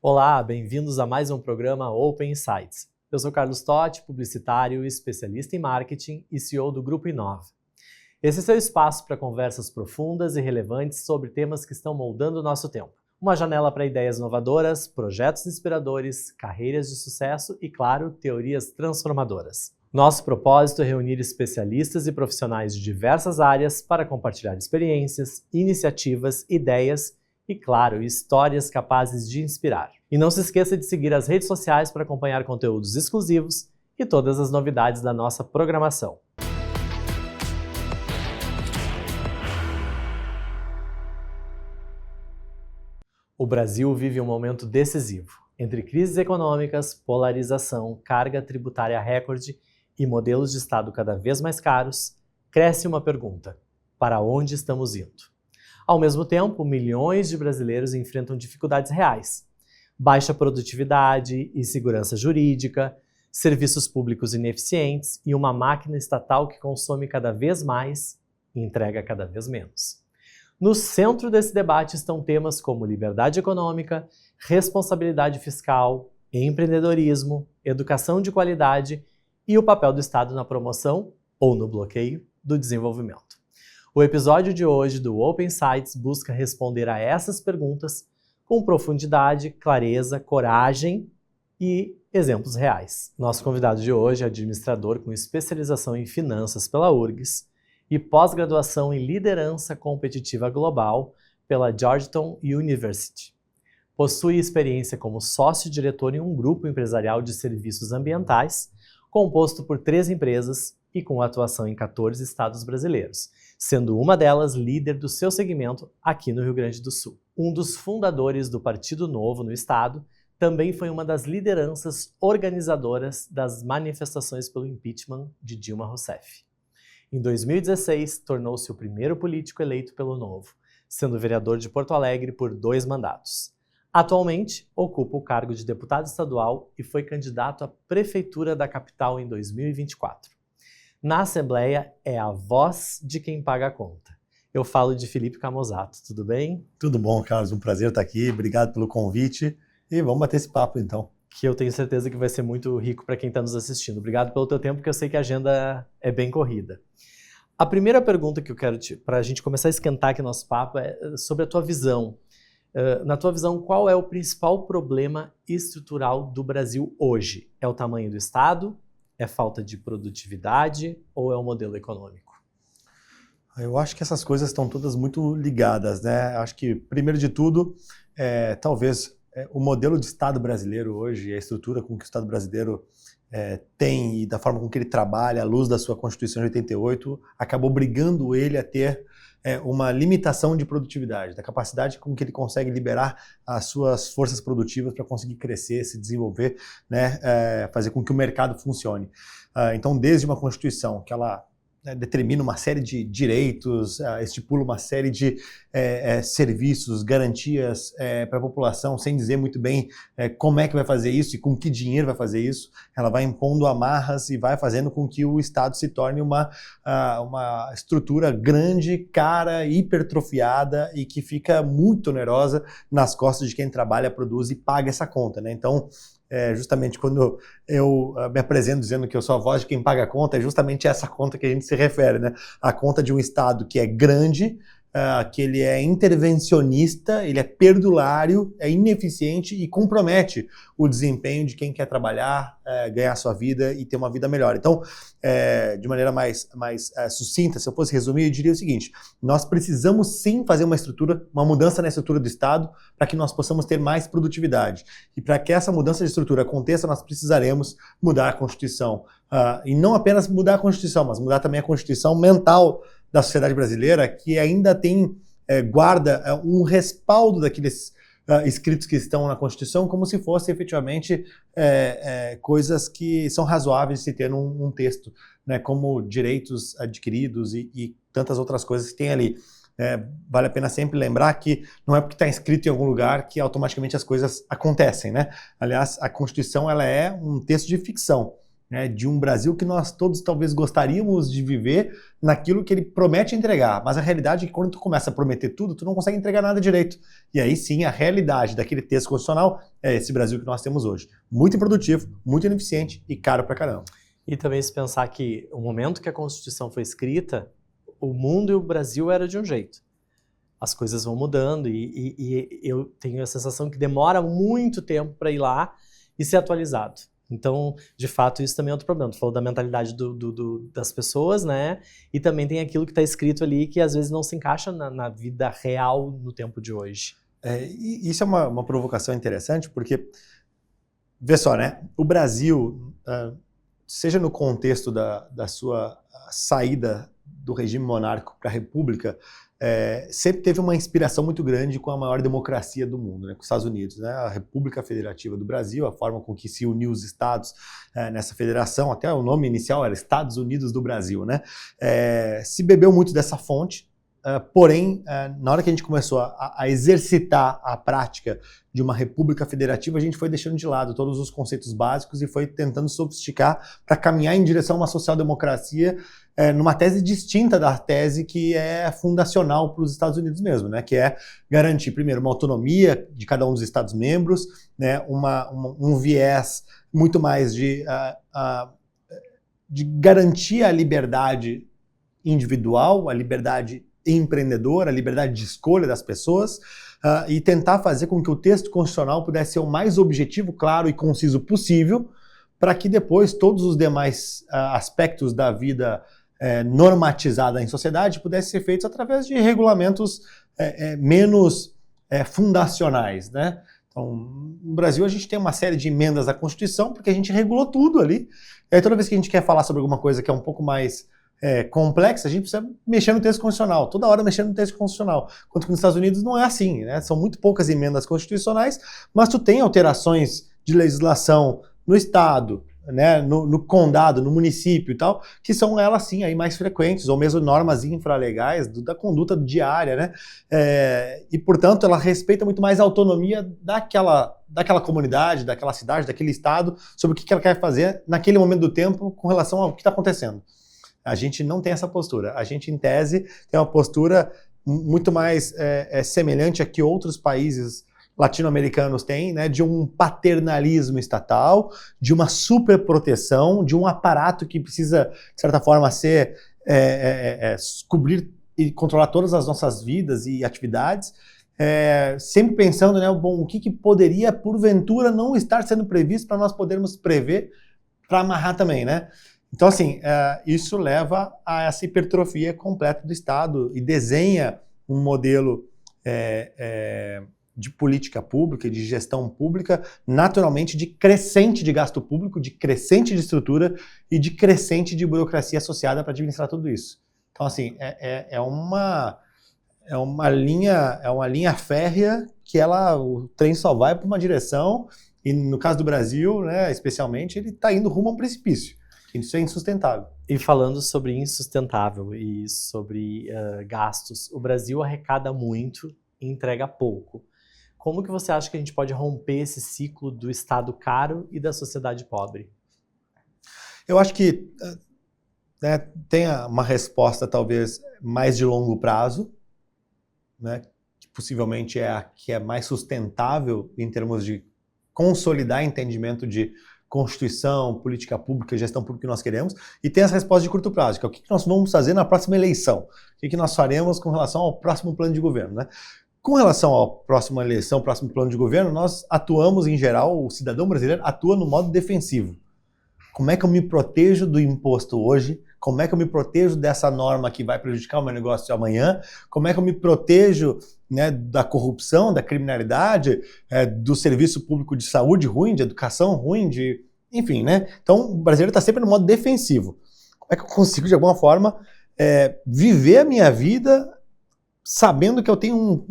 Olá, bem-vindos a mais um programa Open Insights. Eu sou Carlos Totti, publicitário, especialista em marketing e CEO do Grupo Inova. Esse é seu espaço para conversas profundas e relevantes sobre temas que estão moldando o nosso tempo. Uma janela para ideias inovadoras, projetos inspiradores, carreiras de sucesso e, claro, teorias transformadoras. Nosso propósito é reunir especialistas e profissionais de diversas áreas para compartilhar experiências, iniciativas, ideias e, claro, histórias capazes de inspirar. E não se esqueça de seguir as redes sociais para acompanhar conteúdos exclusivos e todas as novidades da nossa programação. O Brasil vive um momento decisivo. Entre crises econômicas, polarização, carga tributária recorde e modelos de Estado cada vez mais caros, cresce uma pergunta: para onde estamos indo? Ao mesmo tempo, milhões de brasileiros enfrentam dificuldades reais. Baixa produtividade, insegurança jurídica, serviços públicos ineficientes e uma máquina estatal que consome cada vez mais e entrega cada vez menos. No centro desse debate estão temas como liberdade econômica, responsabilidade fiscal, empreendedorismo, educação de qualidade e o papel do Estado na promoção ou no bloqueio do desenvolvimento. O episódio de hoje do Open Insights busca responder a essas perguntas com profundidade, clareza, coragem e exemplos reais. Nosso convidado de hoje é administrador com especialização em finanças pela URGS e pós-graduação em liderança competitiva global pela Georgetown University. Possui experiência como sócio-diretor em um grupo empresarial de serviços ambientais, composto por 3 empresas e com atuação em 14 estados brasileiros, sendo uma delas líder do seu segmento aqui no Rio Grande do Sul. Um dos fundadores do Partido Novo no estado, também foi uma das lideranças organizadoras das manifestações pelo impeachment de Dilma Rousseff. Em 2016, tornou-se o primeiro político eleito pelo Novo, sendo vereador de Porto Alegre por 2 mandatos. Atualmente, ocupa o cargo de deputado estadual e foi candidato à prefeitura da capital em 2024. Na Assembleia, é a voz de quem paga a conta. Eu falo de Felipe Camozzato, tudo bem? Tudo bom, Carlos, um prazer estar aqui, obrigado pelo convite e vamos bater esse papo então. Que eu tenho certeza que vai ser muito rico para quem está nos assistindo. Obrigado pelo teu tempo, porque eu sei que a agenda é bem corrida. A primeira pergunta que eu quero para a gente começar a esquentar aqui nosso papo é sobre a tua visão. Na tua visão, qual é o principal problema estrutural do Brasil hoje? É o tamanho do Estado? É falta de produtividade ou é o modelo econômico? Eu acho que essas coisas estão todas muito ligadas, né? Acho que, primeiro de tudo, talvez o modelo de Estado brasileiro hoje, a estrutura com que o Estado brasileiro tem e da forma com que ele trabalha, à luz da sua Constituição de 88, acabou obrigando ele a ter uma limitação de produtividade, da capacidade com que ele consegue liberar as suas forças produtivas para conseguir crescer, se desenvolver, né, fazer com que o mercado funcione. Então, desde uma Constituição que ela determina uma série de direitos, estipula uma série de serviços, garantias para a população, sem dizer muito bem como é que vai fazer isso e com que dinheiro vai fazer isso. Ela vai impondo amarras e vai fazendo com que o Estado se torne uma estrutura grande, cara, hipertrofiada e que fica muito onerosa nas costas de quem trabalha, produz e paga essa conta, né? Então, justamente quando eu me apresento dizendo que eu sou a voz de quem paga a conta, é justamente essa conta que a gente se refere, né? A conta de um Estado que é grande, que ele é intervencionista, ele é perdulário, é ineficiente e compromete o desempenho de quem quer trabalhar, ganhar sua vida e ter uma vida melhor. Então, de maneira mais sucinta, se eu fosse resumir, eu diria o seguinte: nós precisamos sim fazer uma mudança na estrutura do Estado para que nós possamos ter mais produtividade. E para que essa mudança de estrutura aconteça, nós precisaremos mudar a Constituição. E não apenas mudar a Constituição, mas mudar também a Constituição mental da sociedade brasileira, que ainda guarda um respaldo daqueles escritos que estão na Constituição como se fossem efetivamente coisas que são razoáveis de se ter num texto, né, como direitos adquiridos e tantas outras coisas que tem ali. Vale a pena sempre lembrar que não é porque está escrito em algum lugar que automaticamente as coisas acontecem, né? Aliás, a Constituição ela é um texto de ficção. né, de um Brasil que nós todos talvez gostaríamos de viver naquilo que ele promete entregar. Mas a realidade é que quando tu começa a prometer tudo, tu não consegue entregar nada direito. E aí sim, a realidade daquele texto constitucional é esse Brasil que nós temos hoje. Muito improdutivo, muito ineficiente e caro pra caramba. E também se pensar que o momento que a Constituição foi escrita, o mundo e o Brasil era de um jeito. As coisas vão mudando e eu tenho a sensação que demora muito tempo para ir lá e ser atualizado. Então, de fato, isso também é outro problema. Tu falou da mentalidade das pessoas, né? E também tem aquilo que está escrito ali que às vezes não se encaixa na vida real no tempo de hoje. E isso é uma provocação interessante porque, vê só, né? O Brasil, seja no contexto da sua saída do regime monárquico para a república, sempre teve uma inspiração muito grande com a maior democracia do mundo, né, com os Estados Unidos, né, a República Federativa do Brasil, a forma com que se uniu os estados nessa federação, até o nome inicial era Estados Unidos do Brasil, né, se bebeu muito dessa fonte, porém, na hora que a gente começou a exercitar a prática de uma república federativa, a gente foi deixando de lado todos os conceitos básicos e foi tentando sofisticar para caminhar em direção a uma social-democracia numa tese distinta da tese que é fundacional para os Estados Unidos mesmo, né? Que é garantir, primeiro, uma autonomia de cada um dos Estados-membros, né? Um viés muito mais de garantir a liberdade individual, a liberdade empreendedora, a liberdade de escolha das pessoas, e tentar fazer com que o texto constitucional pudesse ser o mais objetivo, claro e conciso possível, para que depois todos os demais aspectos da vida normatizada em sociedade pudessem ser feitos através de regulamentos menos fundacionais, né? Então, no Brasil a gente tem uma série de emendas à Constituição porque a gente regulou tudo ali. E aí toda vez que a gente quer falar sobre alguma coisa que é um pouco mais complexa, a gente precisa mexer no texto constitucional, toda hora mexendo no texto constitucional. Enquanto que nos Estados Unidos não é assim, né? São muito poucas emendas constitucionais, mas tu tem alterações de legislação no Estado, né, no condado, no município e tal, que são elas sim aí mais frequentes, ou mesmo normas infralegais da conduta diária, né, e portanto ela respeita muito mais a autonomia daquela comunidade, daquela cidade, daquele estado, sobre o que ela quer fazer naquele momento do tempo com relação ao que está acontecendo. A gente não tem essa postura, a gente em tese tem uma postura muito mais semelhante a que outros países latino-americanos têm, né, de um paternalismo estatal, de uma superproteção, de um aparato que precisa, de certa forma, cobrir e controlar todas as nossas vidas e atividades, sempre pensando, né, bom, o que poderia, porventura, não estar sendo previsto para nós podermos prever, para amarrar também, né? Então, assim, isso leva a essa hipertrofia completa do Estado e desenha um modelo de política pública, de gestão pública, naturalmente de crescente de gasto público, de crescente de estrutura e de crescente de burocracia associada para administrar tudo isso. Então, assim, é uma linha férrea que o trem só vai para uma direção e, no caso do Brasil, né, especialmente, ele está indo rumo a um precipício. Isso é insustentável. E falando sobre insustentável e sobre gastos, o Brasil arrecada muito e entrega pouco. Como que você acha que a gente pode romper esse ciclo do Estado caro e da sociedade pobre? Eu acho que tem uma resposta talvez mais de longo prazo, né, que possivelmente é a que é mais sustentável em termos de consolidar entendimento de Constituição, política pública, gestão pública que nós queremos, e tem essa resposta de curto prazo, que é o que nós vamos fazer na próxima eleição, o que nós faremos com relação ao próximo plano de governo, né? Com relação à próxima eleição, próximo plano de governo, nós atuamos, em geral, o cidadão brasileiro atua no modo defensivo. Como é que eu me protejo do imposto hoje? Como é que eu me protejo dessa norma que vai prejudicar o meu negócio de amanhã? Como é que eu me protejo, né, da corrupção, da criminalidade, do serviço público de saúde ruim, de educação ruim, enfim, né? Então, o brasileiro está sempre no modo defensivo. Como é que eu consigo, de alguma forma, viver a minha vida sabendo que eu tenho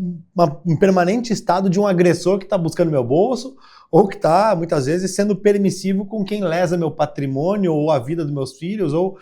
um permanente estado de um agressor que está buscando meu bolso ou que está, muitas vezes, sendo permissivo com quem lesa meu patrimônio ou a vida dos meus filhos ou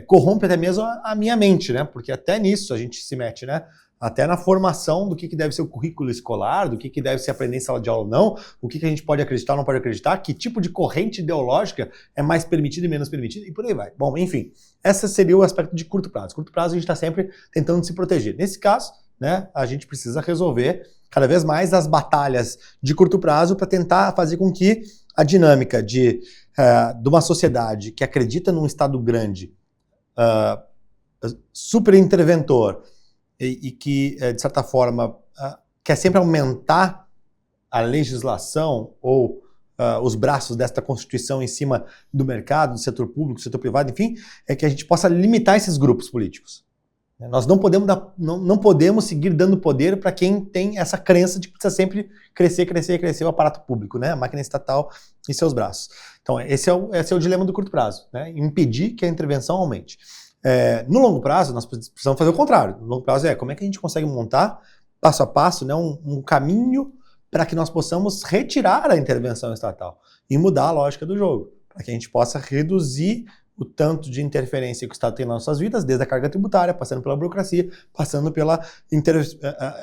corrompe até mesmo a minha mente, né? Porque até nisso a gente se mete, né? até na formação do que deve ser o currículo escolar, do que deve ser aprender em sala de aula ou não, o que a gente pode acreditar ou não pode acreditar, que tipo de corrente ideológica é mais permitido e menos permitido, e por aí vai. Bom, enfim, esse seria o aspecto de curto prazo. Curto prazo a gente está sempre tentando se proteger. Nesse caso, né, a gente precisa resolver cada vez mais as batalhas de curto prazo para tentar fazer com que a dinâmica de uma sociedade que acredita num Estado grande, super interventor, e que, de certa forma, quer sempre aumentar a legislação ou os braços desta Constituição em cima do mercado, do setor público, do setor privado, enfim, é que a gente possa limitar esses grupos políticos. Nós não podemos seguir dando poder para quem tem essa crença de que precisa sempre crescer o aparato público, né? A máquina estatal em seus braços. Então, esse é o dilema do curto prazo, né? Impedir que a intervenção aumente. No longo prazo, nós precisamos fazer o contrário. No longo prazo como é que a gente consegue montar, passo a passo, né, um caminho para que nós possamos retirar a intervenção estatal e mudar a lógica do jogo, para que a gente possa reduzir o tanto de interferência que o Estado tem nas nossas vidas, desde a carga tributária, passando pela burocracia, passando pela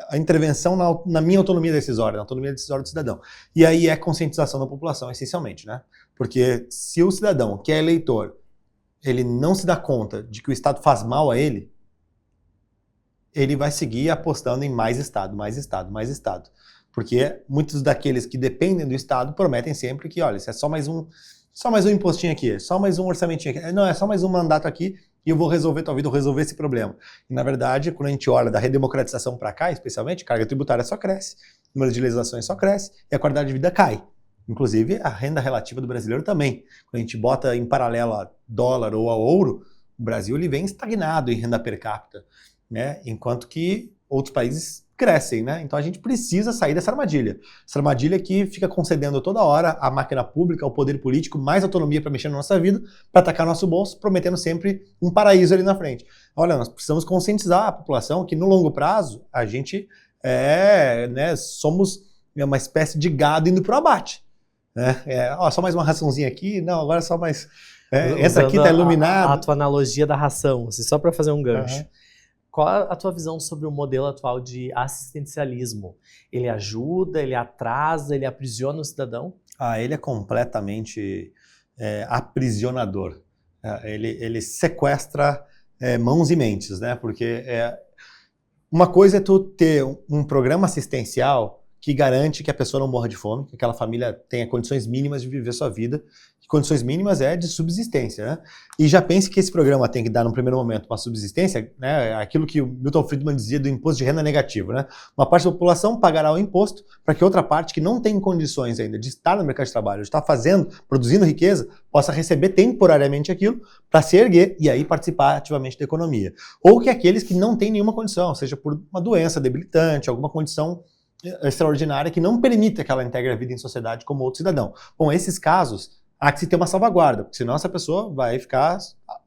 a intervenção na minha autonomia decisória, na autonomia decisória do cidadão. E aí é conscientização da população, essencialmente, né? Porque se o cidadão, que é eleitor, ele não se dá conta de que o Estado faz mal a ele, ele vai seguir apostando em mais Estado, mais Estado, mais Estado. Porque muitos daqueles que dependem do Estado prometem sempre que, olha, isso é só mais um impostinho aqui, só mais um orçamentinho aqui. Não, é só mais um mandato aqui e eu vou resolver tua vida, eu vou resolver esse problema. E, na verdade, quando a gente olha da redemocratização para cá, especialmente, a carga tributária só cresce, o número de legislações só cresce e a qualidade de vida cai. Inclusive, a renda relativa do brasileiro também. Quando a gente bota em paralelo a dólar ou a ouro, o Brasil ele vem estagnado em renda per capita, né? Enquanto que outros países crescem, né? Então a gente precisa sair dessa armadilha. Essa armadilha que fica concedendo toda hora à máquina pública, ao poder político, mais autonomia para mexer na nossa vida, para atacar nosso bolso, prometendo sempre um paraíso ali na frente. Olha, nós precisamos conscientizar a população que no longo prazo a gente somos uma espécie de gado indo para o abate. Só mais uma raçãozinha aqui, não, agora só mais... essa aqui está iluminada. A tua analogia da ração, assim, só para fazer um gancho. Uhum. Qual a tua visão sobre o modelo atual de assistencialismo? Ele ajuda, ele atrasa, ele aprisiona o cidadão? Ele é completamente aprisionador. Ele sequestra mãos e mentes, né? Porque uma coisa é tu ter um programa assistencial que garante que a pessoa não morra de fome, que aquela família tenha condições mínimas de viver sua vida, que condições mínimas de subsistência, né? E já pense que esse programa tem que dar, no primeiro momento, uma subsistência, né? Aquilo que o Milton Friedman dizia do imposto de renda negativo, né? Uma parte da população pagará o imposto para que outra parte que não tem condições ainda de estar no mercado de trabalho, de estar produzindo riqueza, possa receber temporariamente aquilo para se erguer e aí participar ativamente da economia. Ou que aqueles que não têm nenhuma condição, seja por uma doença debilitante, alguma condição extraordinária que não permita que ela integre a vida em sociedade como outro cidadão. Bom, esses casos, há que se ter uma salvaguarda, porque senão essa pessoa vai ficar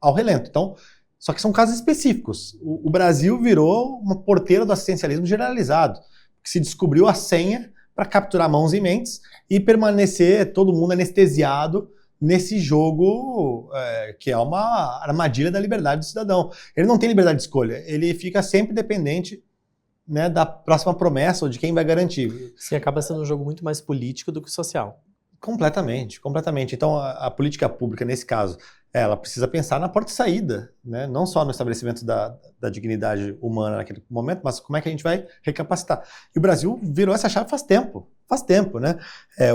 ao relento. Então, só que são casos específicos. O Brasil virou uma porteira do assistencialismo generalizado, que se descobriu a senha para capturar mãos e mentes e permanecer todo mundo anestesiado nesse jogo que é uma armadilha da liberdade do cidadão. Ele não tem liberdade de escolha, ele fica sempre dependente, né, da próxima promessa ou de quem vai garantir. Sim, acaba sendo um jogo muito mais político do que social. Completamente, completamente. Então, a política pública, nesse caso, ela precisa pensar na porta de saída, né? Não só no estabelecimento da dignidade humana naquele momento, mas como é que a gente vai recapacitar. E o Brasil virou essa chave faz tempo, né?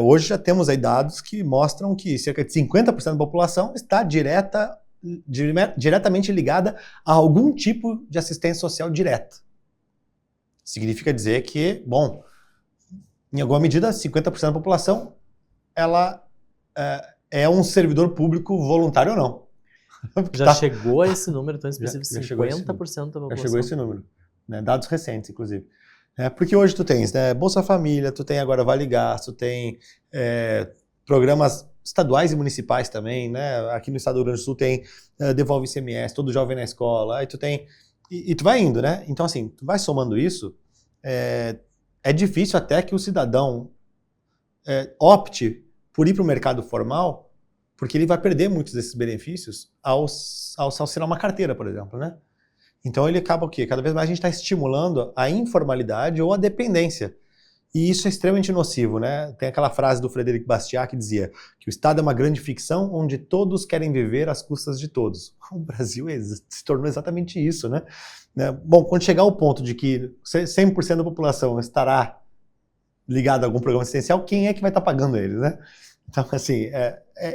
Hoje já temos aí dados que mostram que cerca de 50% da população está diretamente ligada a algum tipo de assistência social direta. Significa dizer que, bom, em alguma medida, 50% da população ela é um servidor público voluntário ou não. Já chegou a esse número tão específico, 50% da população. Já chegou a esse número, né? Dados recentes, inclusive. Porque hoje tu tens, né, Bolsa Família, tu tem agora Vale Gás, tu tem programas estaduais e municipais também, né? Aqui no estado do Rio Grande do Sul tem Devolve ICMS, Todo Jovem na Escola, aí tu tem... E tu vai indo, né? Então, assim, tu vai somando isso, é difícil até que o cidadão opte por ir para o mercado formal, porque ele vai perder muitos desses benefícios ao assinar uma carteira, por exemplo, né? Então ele acaba o quê? Cada vez mais a gente está estimulando a informalidade ou a dependência. E isso é extremamente nocivo, né? Tem aquela frase do Frederic Bastiat que dizia que o Estado é uma grande ficção onde todos querem viver às custas de todos. O Brasil se tornou exatamente isso, né? Bom, quando chegar ao ponto de que 100% da população estará ligada a algum programa assistencial, quem é que vai estar pagando eles, né? Então, assim,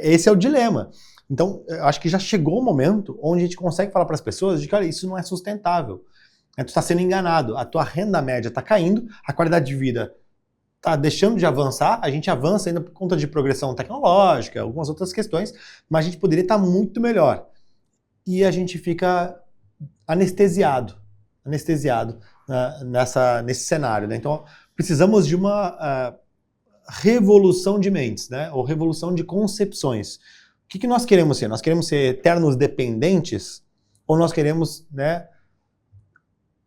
esse é o dilema. Então, eu acho que já chegou o momento onde a gente consegue falar para as pessoas de que, olha, isso não é sustentável. Tu está sendo enganado, a tua renda média está caindo, a qualidade de vida está deixando de avançar, a gente avança ainda por conta de progressão tecnológica, algumas outras questões, mas a gente poderia estar muito melhor. E a gente fica anestesiado nesse cenário, né? Então, precisamos de uma revolução de mentes, né? Ou revolução de concepções. O que nós queremos ser? Nós queremos ser eternos dependentes ou nós queremos, né,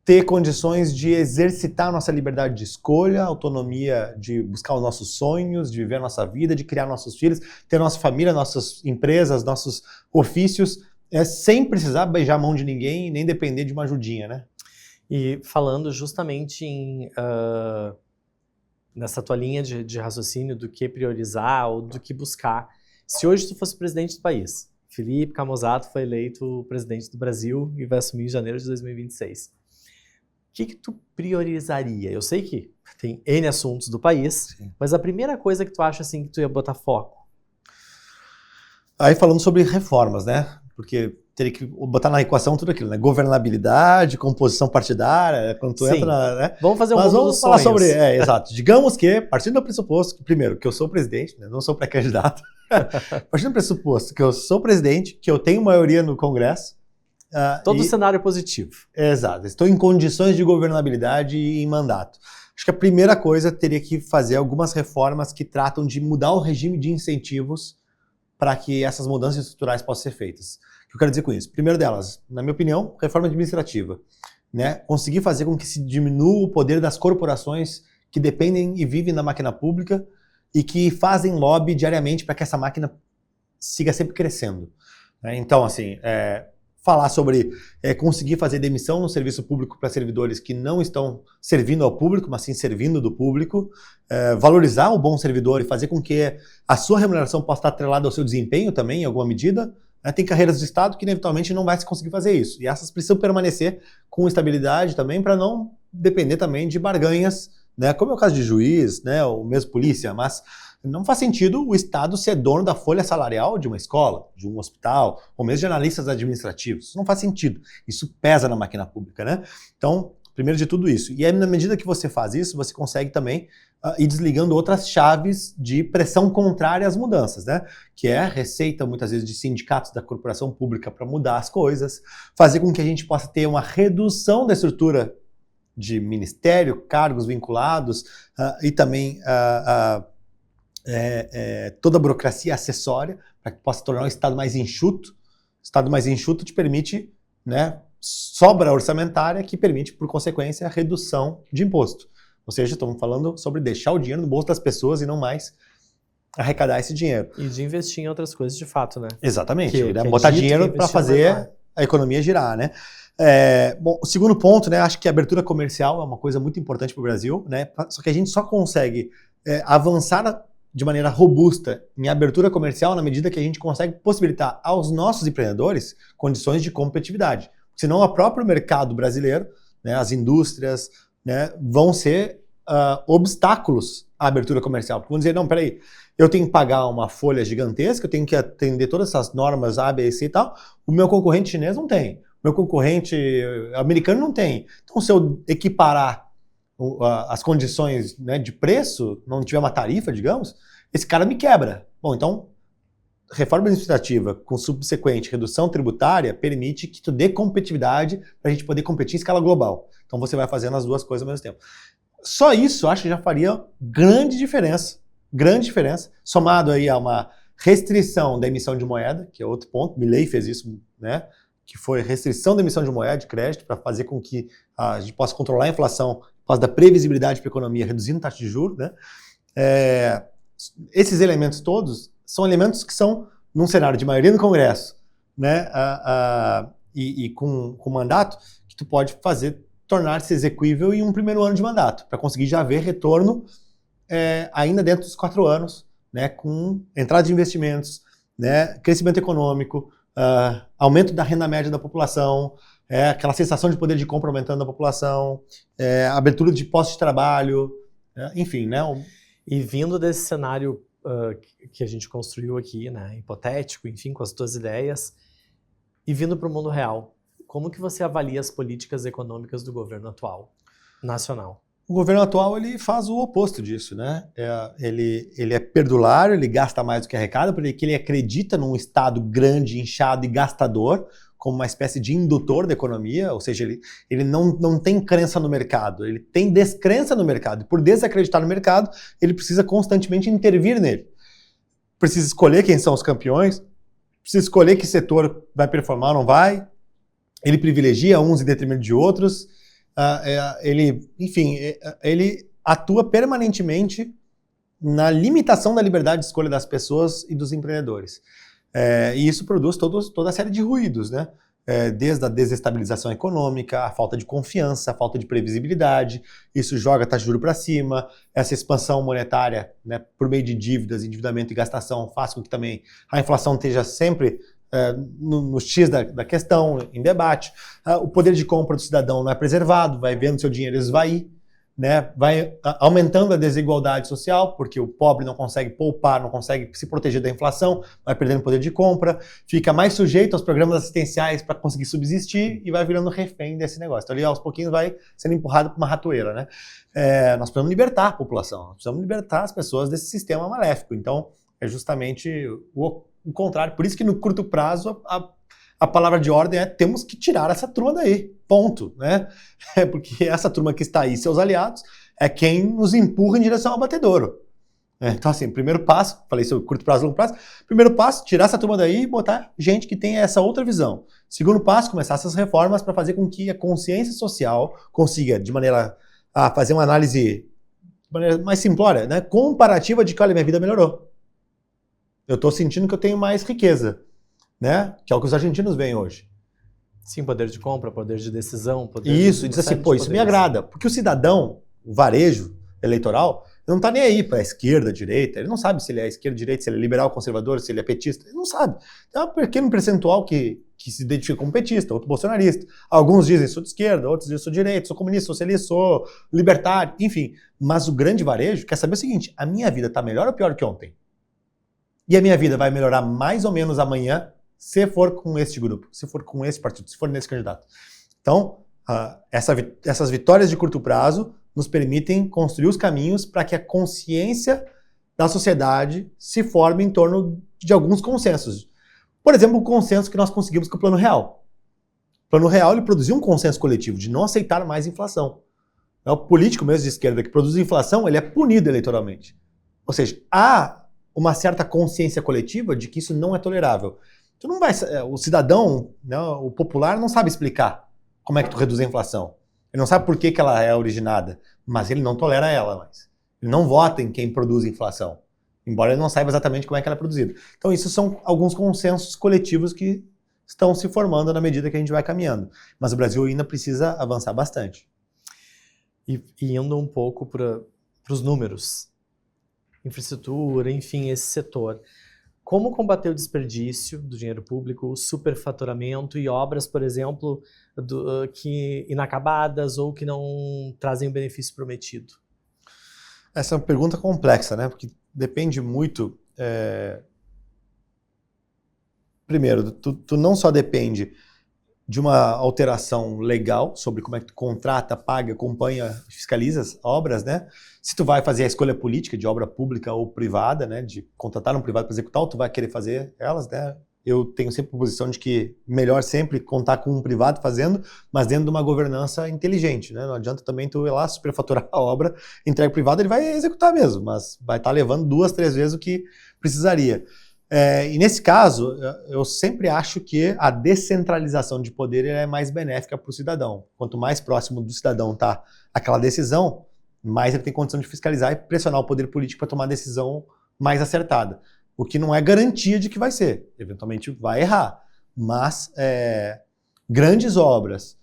ter condições de exercitar nossa liberdade de escolha, autonomia de buscar os nossos sonhos, de viver a nossa vida, de criar nossos filhos, ter nossa família, nossas empresas, nossos ofícios, sem precisar beijar a mão de ninguém nem depender de uma ajudinha, né? E falando justamente nessa tua linha de raciocínio do que priorizar ou do que buscar, se hoje tu fosse presidente do país, Felipe Camozzato foi eleito presidente do Brasil e vai assumir em janeiro de 2026. O que tu priorizaria? Eu sei que tem N assuntos do país, sim, mas a primeira coisa que tu acha assim que tu ia botar foco? Aí falando sobre reformas, né? Porque teria que botar na equação tudo aquilo, né? Governabilidade, composição partidária, quando tu sim, entra, né? Vamos fazer um Mas vamos falar sobre, exato. Digamos que, partindo do pressuposto, primeiro, que eu sou presidente, né? Não sou pré-candidato. Partindo do pressuposto que eu sou presidente, que eu tenho maioria no Congresso. Todo cenário positivo. Exato. Estou em condições de governabilidade e em mandato. Acho que a primeira coisa teria que fazer algumas reformas que tratam de mudar o regime de incentivos para que essas mudanças estruturais possam ser feitas. O que eu quero dizer com isso? Primeiro delas, na minha opinião, reforma administrativa. Né? Conseguir fazer com que se diminua o poder das corporações que dependem e vivem da máquina pública e que fazem lobby diariamente para que essa máquina siga sempre crescendo. Né? Então, assim, falar sobre conseguir fazer demissão no serviço público para servidores que não estão servindo ao público, mas sim servindo do público, valorizar o bom servidor e fazer com que a sua remuneração possa estar atrelada ao seu desempenho também, em alguma medida. Tem carreiras de Estado que inevitablemente não vai se conseguir fazer isso. E essas precisam permanecer com estabilidade também para não depender também de barganhas, né? Como é o caso de juiz, né? Ou mesmo polícia, mas não faz sentido o Estado ser dono da folha salarial de uma escola, de um hospital, ou mesmo de analistas administrativos. Isso não faz sentido. Isso pesa na máquina pública, né? Então, primeiro de tudo isso. E aí, na medida que você faz isso, você consegue também ir desligando outras chaves de pressão contrária às mudanças, né? Que é a receita, muitas vezes, de sindicatos da corporação pública para mudar as coisas, fazer com que a gente possa ter uma redução da estrutura de ministério, cargos vinculados e também toda a burocracia acessória para que possa tornar o Estado mais enxuto. O Estado mais enxuto te permite, né, sobra orçamentária que permite, por consequência, a redução de imposto. Ou seja, estamos falando sobre deixar o dinheiro no bolso das pessoas e não mais arrecadar esse dinheiro. E de investir em outras coisas de fato, né? Exatamente. Botar dinheiro para fazer a economia girar, né? Bom, o segundo ponto, né? Acho que a abertura comercial é uma coisa muito importante para o Brasil, né? Só que a gente só consegue avançar de maneira robusta em abertura comercial na medida que a gente consegue possibilitar aos nossos empreendedores condições de competitividade. Senão o próprio mercado brasileiro, né, as indústrias, né, vão ser obstáculos à abertura comercial. Porque vão dizer, não, peraí, eu tenho que pagar uma folha gigantesca, eu tenho que atender todas essas normas A, B, C e tal, o meu concorrente chinês não tem, o meu concorrente americano não tem. Então, se eu equiparar as condições, né, de preço, não tiver uma tarifa, digamos, esse cara me quebra. Bom, então, reforma administrativa com subsequente redução tributária permite que tu dê competitividade para a gente poder competir em escala global. Então você vai fazendo as duas coisas ao mesmo tempo. Só isso, acho que já faria grande diferença, somado aí a uma restrição da emissão de moeda, que é outro ponto, Milei fez isso, né? Que foi restrição da emissão de moeda de crédito para fazer com que a gente possa controlar a inflação por causa da previsibilidade para a economia, reduzindo a taxa de juros, né? Esses elementos todos são elementos que são, num cenário de maioria no Congresso, né, e com mandato, que que tu pode fazer tornar-se execuível em um primeiro ano de mandato, para conseguir já ver retorno ainda dentro dos 4 anos, né, com entrada de investimentos, né, crescimento econômico, aumento da renda média da população, aquela sensação de poder de compra aumentando da população, abertura de postos de trabalho, enfim, né? E vindo desse cenário que a gente construiu aqui, né, hipotético, enfim, com as tuas ideias, e vindo para o mundo real, como que você avalia as políticas econômicas do governo atual, nacional? O governo atual ele faz o oposto disso, né? Ele é perdulário, ele gasta mais do que arrecada, porque ele acredita num Estado grande, inchado e gastador, como uma espécie de indutor da economia, ou seja, ele não tem crença no mercado, ele tem descrença no mercado. E por desacreditar no mercado, ele precisa constantemente intervir nele. Precisa escolher quem são os campeões, precisa escolher que setor vai performar ou não vai, ele privilegia uns em detrimento de outros, ele atua permanentemente na limitação da liberdade de escolha das pessoas e dos empreendedores. E isso produz toda a série de ruídos, né? Desde a desestabilização econômica, a falta de confiança, a falta de previsibilidade, isso joga a taxa de juros para cima, essa expansão monetária, né, por meio de dívidas, endividamento e gastação faz com que também a inflação esteja sempre no X da questão, em debate. O poder de compra do cidadão não é preservado, vai vendo seu dinheiro esvair, né? Vai aumentando a desigualdade social, porque o pobre não consegue poupar, não consegue se proteger da inflação, vai perdendo poder de compra, fica mais sujeito aos programas assistenciais para conseguir subsistir e vai virando refém desse negócio. Então, ali, aos pouquinhos, vai sendo empurrado para uma ratoeira, né? Nós precisamos libertar a população, nós precisamos libertar as pessoas desse sistema maléfico. Então, é justamente o contrário. Por isso que, no curto prazo, a palavra de ordem temos que tirar essa turma daí, ponto, né? Porque essa turma que está aí, seus aliados, é quem nos empurra em direção ao abatedouro. Então, assim, primeiro passo, falei sobre curto prazo e longo prazo, primeiro passo, tirar essa turma daí e botar gente que tenha essa outra visão. Segundo passo, começar essas reformas para fazer com que a consciência social consiga, de maneira a fazer uma análise de maneira mais simplória, né, comparativa de que, olha, minha vida melhorou. Eu estou sentindo que eu tenho mais riqueza, né? Que é o que os argentinos veem hoje. Sim, poder de compra, poder de decisão, poder Isso, diz assim, pô, isso me agrada. Porque o cidadão, o varejo eleitoral, não tá nem aí para a esquerda, direita, ele não sabe se ele é esquerda, direita, se ele é liberal, conservador, se ele é petista, ele não sabe. Tem um pequeno percentual que se identifica como petista, outro bolsonarista. Alguns dizem sou de esquerda, outros dizem sou de direita, sou comunista, socialista, sou libertário, enfim. Mas o grande varejo quer saber o seguinte, a minha vida tá melhor ou pior que ontem? E a minha vida vai melhorar mais ou menos amanhã se for com este grupo, se for com esse partido, se for nesse candidato. Então, essas vitórias de curto prazo nos permitem construir os caminhos para que a consciência da sociedade se forme em torno de alguns consensos. Por exemplo, o consenso que nós conseguimos com o Plano Real. O Plano Real ele produziu um consenso coletivo de não aceitar mais inflação. O político mesmo de esquerda que produz inflação, ele é punido eleitoralmente. Ou seja, há uma certa consciência coletiva de que isso não é tolerável. Tu não vai, o cidadão, né, o popular, não sabe explicar como é que tu reduz a inflação. Ele não sabe por que ela é originada, mas ele não tolera ela mais. Ele não vota em quem produz inflação, embora ele não saiba exatamente como é que ela é produzida. Então, isso são alguns consensos coletivos que estão se formando na medida que a gente vai caminhando. Mas o Brasil ainda precisa avançar bastante. E indo um pouco para os números, infraestrutura, enfim, esse setor. Como combater o desperdício do dinheiro público, o superfaturamento e obras, por exemplo, que inacabadas ou que não trazem o benefício prometido? Essa é uma pergunta complexa, né? Porque depende muito... Primeiro, tu não só depende de uma alteração legal sobre como é que tu contrata, paga, acompanha, fiscaliza as obras, né? Se tu vai fazer a escolha política de obra pública ou privada, né? De contratar um privado para executar, ou tu vai querer fazer elas, né? Eu tenho sempre a posição de que melhor sempre contar com um privado fazendo, mas dentro de uma governança inteligente, né? Não adianta também tu ir lá superfaturar a obra, entrega privado, ele vai executar mesmo, mas vai estar levando 2, 3 vezes o que precisaria. E nesse caso, eu sempre acho que a descentralização de poder é mais benéfica para o cidadão. Quanto mais próximo do cidadão está aquela decisão, mais ele tem condição de fiscalizar e pressionar o poder político para tomar a decisão mais acertada. O que não é garantia de que vai ser. Eventualmente vai errar. Mas grandes obras,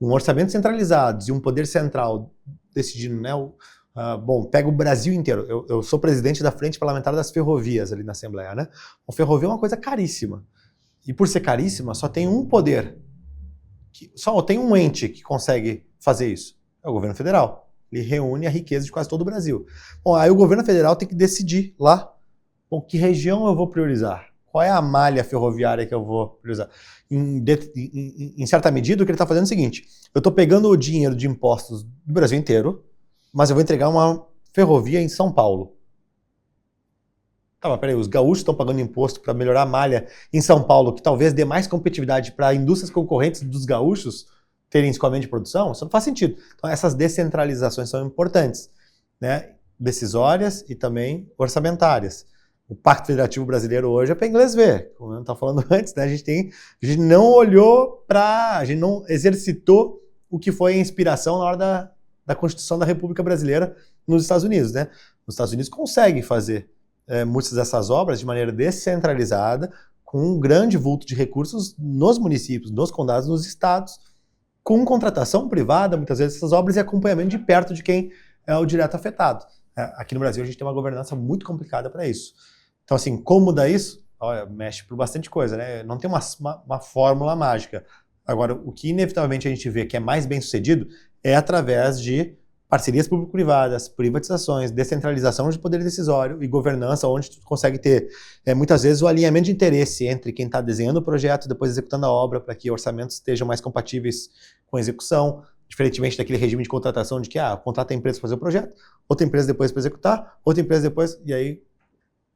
um orçamento centralizado e um poder central decidindo, né? Bom, pega o Brasil inteiro. Eu sou presidente da Frente Parlamentar das Ferrovias ali na Assembleia, né? A ferrovia é uma coisa caríssima. E por ser caríssima, só tem um poder, só tem um ente que consegue fazer isso. É o governo federal. Ele reúne a riqueza de quase todo o Brasil. Bom, aí o governo federal tem que decidir lá, bom, que região eu vou priorizar? Qual é a malha ferroviária que eu vou priorizar? Em certa medida, o que ele está fazendo é o seguinte: eu estou pegando o dinheiro de impostos do Brasil inteiro, mas eu vou entregar uma ferrovia em São Paulo. Tá, mas peraí, os gaúchos estão pagando imposto para melhorar a malha em São Paulo, que talvez dê mais competitividade para indústrias concorrentes dos gaúchos terem escoamento de produção? Isso não faz sentido. Então essas descentralizações são importantes, né? Decisórias e também orçamentárias. O Pacto Federativo Brasileiro hoje é para inglês ver, como eu estava falando antes, né? A gente não olhou a gente não exercitou o que foi a inspiração na hora da Constituição da República Brasileira nos Estados Unidos, né? Os Estados Unidos conseguem fazer muitas dessas obras de maneira descentralizada, com um grande vulto de recursos nos municípios, nos condados, nos estados, com contratação privada, muitas vezes, essas obras e acompanhamento de perto de quem é o direto afetado. Aqui no Brasil a gente tem uma governança muito complicada para isso. Então, assim, como mudar isso? Olha, mexe por bastante coisa, né? Não tem uma fórmula mágica. Agora, o que inevitavelmente a gente vê que é mais bem sucedido é através de parcerias público-privadas, privatizações, descentralização de poder decisório e governança, onde tu consegue ter, muitas vezes, o alinhamento de interesse entre quem está desenhando o projeto e depois executando a obra, para que orçamentos estejam mais compatíveis com a execução, diferentemente daquele regime de contratação de que contrata a empresa para fazer o projeto, outra empresa depois para executar, outra empresa depois, e aí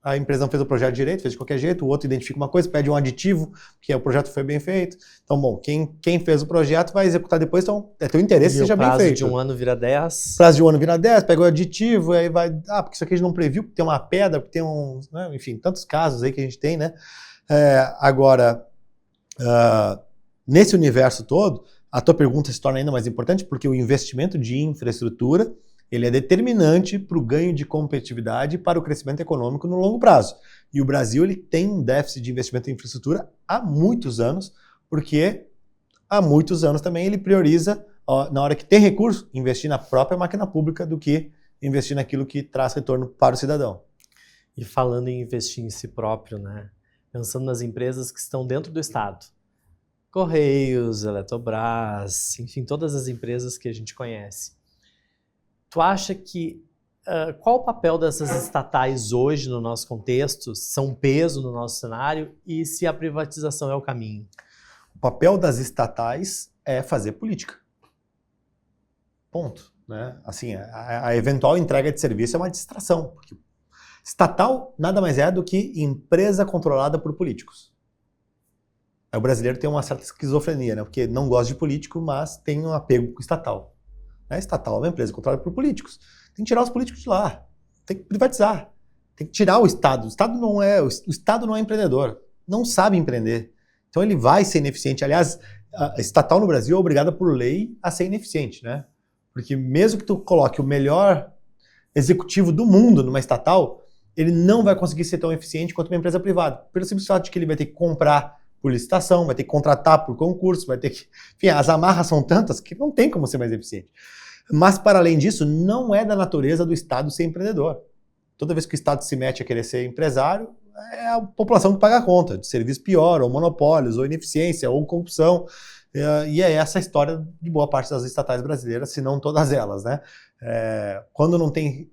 a empresa não fez o projeto direito, fez de qualquer jeito, o outro identifica uma coisa, pede um aditivo, que o projeto foi bem feito. Então, bom, quem fez o projeto vai executar depois, então é teu interesse que seja bem feito. Prazo de um ano vira 10. Prazo de um ano vira 10, pega o aditivo, aí vai, porque isso aqui a gente não previu, porque tem uma pedra, porque tem né, enfim, tantos casos aí que a gente tem, né? Agora, nesse universo todo, a tua pergunta se torna ainda mais importante, porque o investimento de infraestrutura ele é determinante para o ganho de competitividade e para o crescimento econômico no longo prazo. E o Brasil ele tem um déficit de investimento em infraestrutura há muitos anos, porque há muitos anos também ele prioriza, na hora que tem recurso, investir na própria máquina pública do que investir naquilo que traz retorno para o cidadão. E falando em investir em si próprio, né? Pensando nas empresas que estão dentro do Estado. Correios, Eletrobras, enfim, todas as empresas que a gente conhece. Tu acha que qual o papel dessas estatais hoje no nosso contexto? São um peso no nosso cenário? E se a privatização é o caminho? O papel das estatais é fazer política. Ponto. Né? Assim, a eventual entrega de serviço é uma distração. Porque estatal nada mais é do que empresa controlada por políticos. O brasileiro tem uma certa esquizofrenia, né? Porque não gosta de político, mas tem um apego com estatal. Estatal é uma empresa controlada por políticos. Tem que tirar os políticos de lá. Tem que privatizar. Tem que tirar o Estado. O Estado não é empreendedor. Não sabe empreender. Então ele vai ser ineficiente. Aliás, a estatal no Brasil é obrigada por lei a ser ineficiente, né? Porque mesmo que tu coloque o melhor executivo do mundo numa estatal, ele não vai conseguir ser tão eficiente quanto uma empresa privada. Pelo simples fato de que ele vai ter que comprar por licitação, vai ter que contratar por concurso, vai ter que... Enfim, as amarras são tantas que não tem como ser mais eficiente. Mas, para além disso, não é da natureza do Estado ser empreendedor. Toda vez que o Estado se mete a querer ser empresário, é a população que paga a conta de serviço pior, ou monopólios, ou ineficiência, ou corrupção. E é essa a história de boa parte das estatais brasileiras, se não todas elas, né? Quando não tem...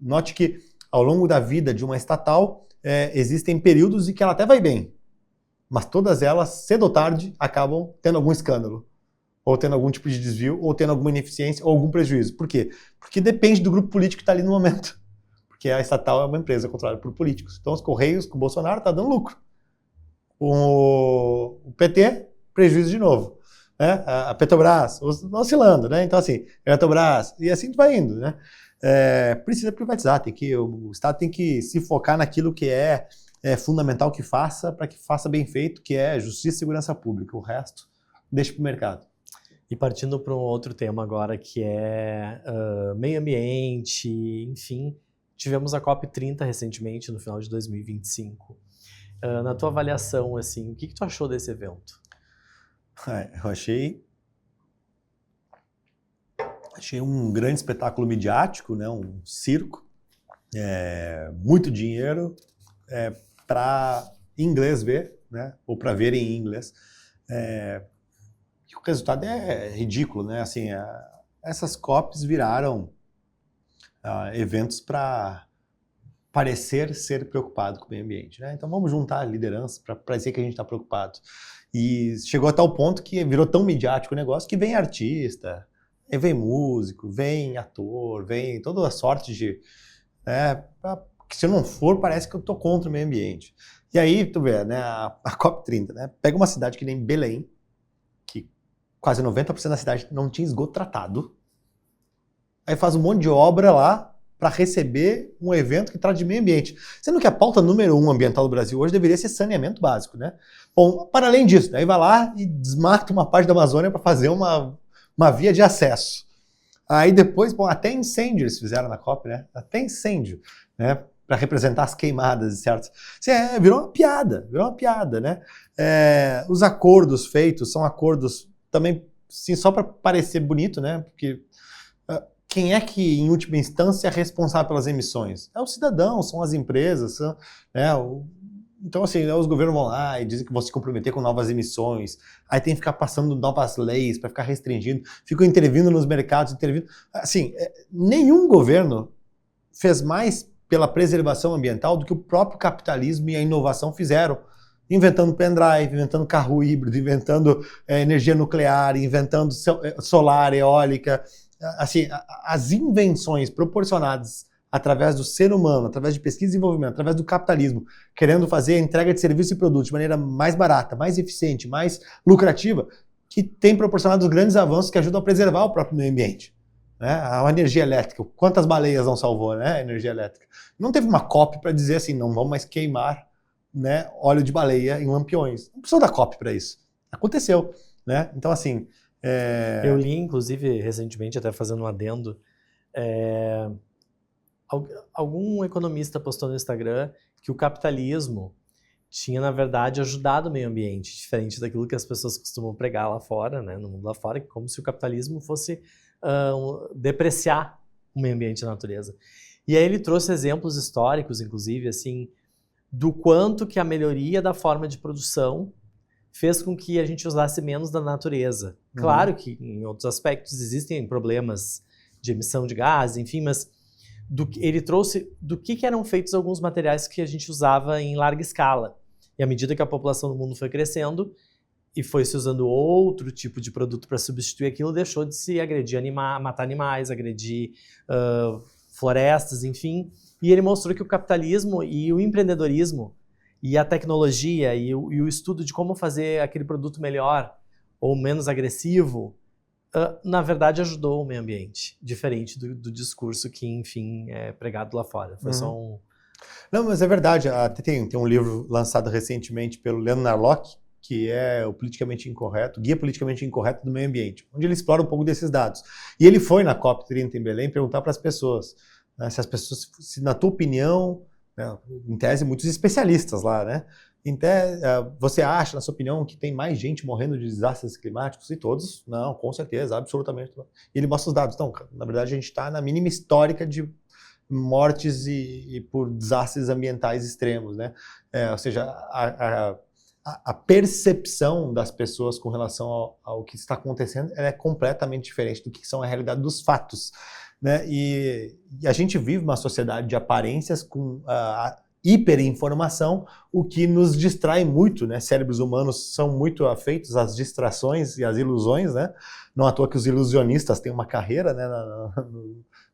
Note que, ao longo da vida de uma estatal, existem períodos em que ela até vai bem. Mas todas elas, cedo ou tarde, acabam tendo algum escândalo, ou tendo algum tipo de desvio, ou tendo alguma ineficiência, ou algum prejuízo. Por quê? Porque depende do grupo político que está ali no momento. Porque a estatal é uma empresa controlada por políticos. Então os Correios, com o Bolsonaro, está dando lucro. O PT, prejuízo de novo. Né? A Petrobras, oscilando. Né? Então assim, a Petrobras, e assim vai indo. Né? Precisa privatizar, o Estado tem que se focar naquilo que é fundamental que faça, para que faça bem feito, que é justiça e segurança pública. O resto, deixa para o mercado. E partindo para um outro tema agora, que é meio ambiente, enfim, tivemos a COP30 recentemente, no final de 2025. Na tua avaliação, assim, o que tu achou desse evento? Eu achei Achei um grande espetáculo midiático, né? Um circo, muito dinheiro para inglês ver, né? Ou para ver em inglês. E o resultado é ridículo, né? Assim, essas COPs viraram eventos para parecer ser preocupado com o meio ambiente, né? Então vamos juntar a liderança para parecer que a gente está preocupado. E chegou a tal ponto que virou tão midiático o negócio que vem artista, vem músico, vem ator, vem toda a sorte de... né, que se eu não for, parece que eu estou contra o meio ambiente. E aí, tu vê, né, a COP30, né, pega uma cidade que nem Belém, que quase 90% da cidade não tinha esgoto tratado, aí faz um monte de obra lá para receber um evento que trata de meio ambiente. Sendo que a pauta número 1 ambiental do Brasil hoje deveria ser saneamento básico, né? Bom, para além disso, aí vai lá e desmata uma parte da Amazônia para fazer uma via de acesso. Aí depois, bom, até incêndio eles fizeram na COP, né? Até incêndio, né? Para representar as queimadas, certo? Virou uma piada, né? Os acordos feitos são acordos também, sim, só para parecer bonito, né? Porque quem é que, em última instância, é responsável pelas emissões? É o cidadão, são as empresas, né? Então, assim, os governos vão lá e dizem que vão se comprometer com novas emissões, aí tem que ficar passando novas leis para ficar restringindo, ficam intervindo nos mercados, Assim, nenhum governo fez mais pela preservação ambiental do que o próprio capitalismo e a inovação fizeram. Inventando pendrive, inventando carro híbrido, inventando energia nuclear, inventando solar, eólica. Assim, as invenções proporcionadas através do ser humano, através de pesquisa e desenvolvimento, através do capitalismo, querendo fazer a entrega de serviços e produtos de maneira mais barata, mais eficiente, mais lucrativa, que tem proporcionado os grandes avanços que ajudam a preservar o próprio meio ambiente. Né? A energia elétrica, quantas baleias não salvou, né? A energia elétrica. Não teve uma COP para dizer assim, não vamos mais queimar, né, óleo de baleia em lampiões. Não precisou da COP para isso. Aconteceu. Né? Então, assim... Eu li, inclusive, recentemente, até fazendo um adendo, algum economista postou no Instagram que o capitalismo tinha, na verdade, ajudado o meio ambiente, diferente daquilo que as pessoas costumam pregar lá fora, né, no mundo lá fora, como se o capitalismo fosse depreciar o meio ambiente e a natureza. E aí ele trouxe exemplos históricos, inclusive, assim, do quanto que a melhoria da forma de produção fez com que a gente usasse menos da natureza. Uhum. Claro que em outros aspectos existem problemas de emissão de gás, enfim, mas ele trouxe do que eram feitos alguns materiais que a gente usava em larga escala. E à medida que a população do mundo foi crescendo e foi se usando outro tipo de produto para substituir aquilo, deixou de se agredir matar animais, agredir florestas, enfim. E ele mostrou que o capitalismo e o empreendedorismo e a tecnologia e o estudo de como fazer aquele produto melhor ou menos agressivo, na verdade ajudou o meio ambiente, diferente do discurso que, enfim, é pregado lá fora. Foi só um... Não, mas é verdade. Tem um livro lançado recentemente pelo Leonard Narlock, que é o politicamente incorreto, Guia Politicamente Incorreto do Meio Ambiente, onde ele explora um pouco desses dados. E ele foi na COP30 em Belém perguntar para as pessoas, né, se na tua opinião, né, em tese, muitos especialistas lá, né? Em tese, você acha, na sua opinião, que tem mais gente morrendo de desastres climáticos? E todos, não, com certeza, absolutamente. E ele mostra os dados. Então, na verdade, a gente está na mínima histórica de mortes e por desastres ambientais extremos, né? Ou seja, a percepção das pessoas com relação ao que está acontecendo é completamente diferente do que são a realidade dos fatos. Né? E a gente vive uma sociedade de aparências com hiperinformação, o que nos distrai muito, né? Cérebros humanos são muito afeitos às distrações e às ilusões, né? Não à toa que os ilusionistas têm uma carreira, né,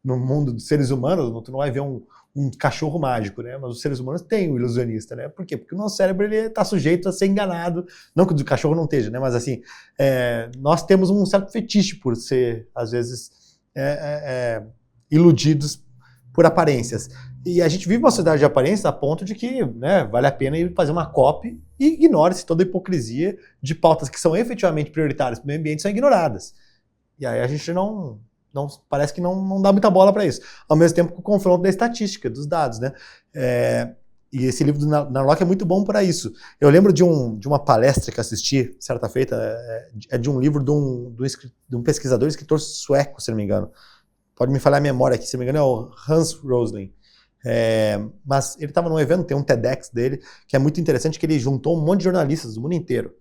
no mundo dos seres humanos. Tu não vai ver um cachorro mágico, né? Mas os seres humanos têm um ilusionista, né? Por quê? Porque o nosso cérebro está sujeito a ser enganado, não que o do cachorro não esteja, né? Mas assim, nós temos um certo fetiche por ser, às vezes, iludidos por aparências. E a gente vive uma sociedade de aparências a ponto de que, né, vale a pena ir fazer uma COP e ignore-se toda a hipocrisia de pautas que são efetivamente prioritárias para o meio ambiente são ignoradas. E aí a gente não parece que não dá muita bola para isso. Ao mesmo tempo com o confronto da estatística, dos dados, né? E esse livro do Narlock é muito bom para isso. Eu lembro de uma palestra que assisti, certa feita, de um livro de um pesquisador e escritor sueco, se não me engano. Pode me falhar a memória aqui, se não me engano, é o Hans Rosling. Mas ele estava num evento, tem um TEDx dele, que é muito interessante, que ele juntou um monte de jornalistas do mundo inteiro.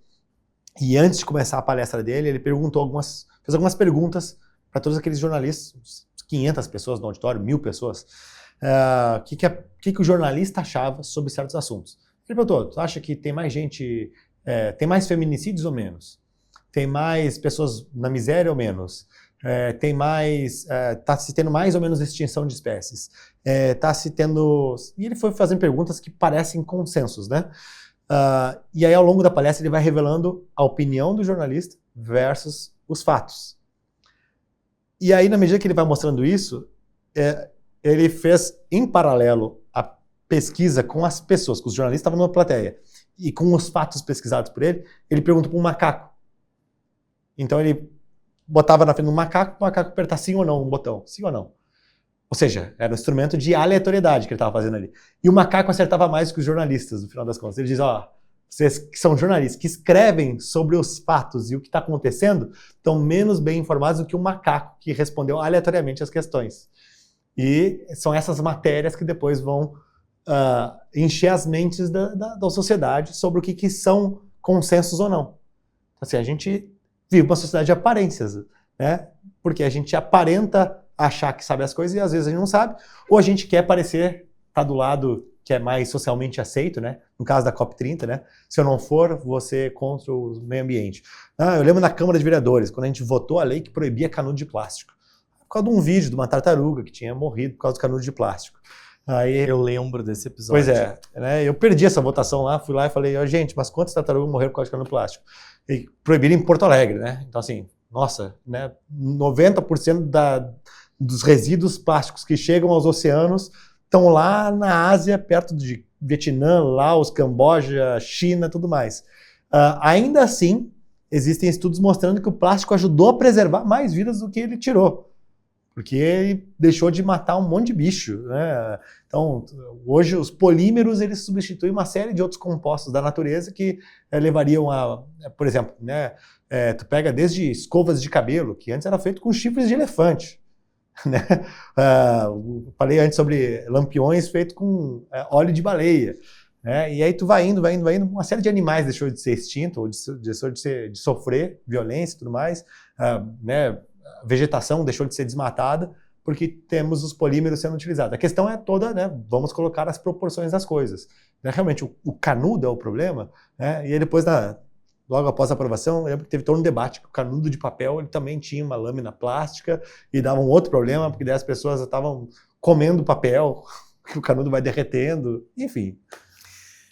E antes de começar a palestra dele, ele fez algumas perguntas para todos aqueles jornalistas, 500 pessoas no auditório, 1000 pessoas, o que o jornalista achava sobre certos assuntos. Ele perguntou, tu acha que tem mais gente, tem mais feminicídios ou menos? Tem mais pessoas na miséria ou menos? Está se tendo mais ou menos extinção de espécies? E ele foi fazendo perguntas que parecem consensos, né? E aí, ao longo da palestra, ele vai revelando a opinião do jornalista versus os fatos. E aí, na medida que ele vai mostrando isso, ele fez, em paralelo, a pesquisa com as pessoas, com os jornalistas que estavam numa plateia, e com os fatos pesquisados por ele, ele perguntou para um macaco. Então, ele botava na frente do macaco, o macaco apertar sim ou não um botão, sim ou não. Ou seja, era um instrumento de aleatoriedade que ele estava fazendo ali. E o macaco acertava mais que os jornalistas, no final das contas. Ele diz, vocês que são jornalistas, que escrevem sobre os fatos e o que está acontecendo, estão menos bem informados do que o macaco que respondeu aleatoriamente as questões. E são essas matérias que depois vão encher as mentes da sociedade sobre o que são consensos ou não. Assim, a gente vive uma sociedade de aparências, né? Porque a gente aparenta achar que sabe as coisas e às vezes a gente não sabe, ou a gente quer parecer, tá do lado que é mais socialmente aceito, né? No caso da COP30, né? Se eu não for, você contra o meio ambiente. Eu lembro na Câmara de Vereadores, quando a gente votou a lei que proibia canudo de plástico. Por causa de um vídeo de uma tartaruga que tinha morrido por causa do canudo de plástico. Aí, eu lembro desse episódio. Pois é, né? Eu perdi essa votação lá, fui lá e falei, gente, mas quantas tartarugas morreram por causa de canudo de plástico? E proibiram em Porto Alegre, né? Então assim, nossa, né? 90% dos resíduos plásticos que chegam aos oceanos estão lá na Ásia, perto de Vietnã, Laos, Camboja, China, tudo mais. Ainda assim, existem estudos mostrando que o plástico ajudou a preservar mais vidas do que ele tirou. Porque ele deixou de matar um monte de bicho, né? Então, hoje os polímeros eles substituem uma série de outros compostos da natureza que levariam a, por exemplo, né? Tu pega desde escovas de cabelo, que antes era feito com chifres de elefante. Né? Falei antes sobre lampiões feitos com óleo de baleia, né? E aí tu vai indo, uma série de animais deixou de ser extinto, ou deixou de sofrer violência e tudo mais, né? A vegetação deixou de ser desmatada, porque temos os polímeros sendo utilizados. A questão é toda, né? Vamos colocar as proporções das coisas. Né? Realmente, o canudo é o problema, né? E aí depois logo após a aprovação, eu lembro que teve todo um debate que o canudo de papel ele também tinha uma lâmina plástica e dava um outro problema, porque daí as pessoas estavam comendo papel, que o canudo vai derretendo, enfim.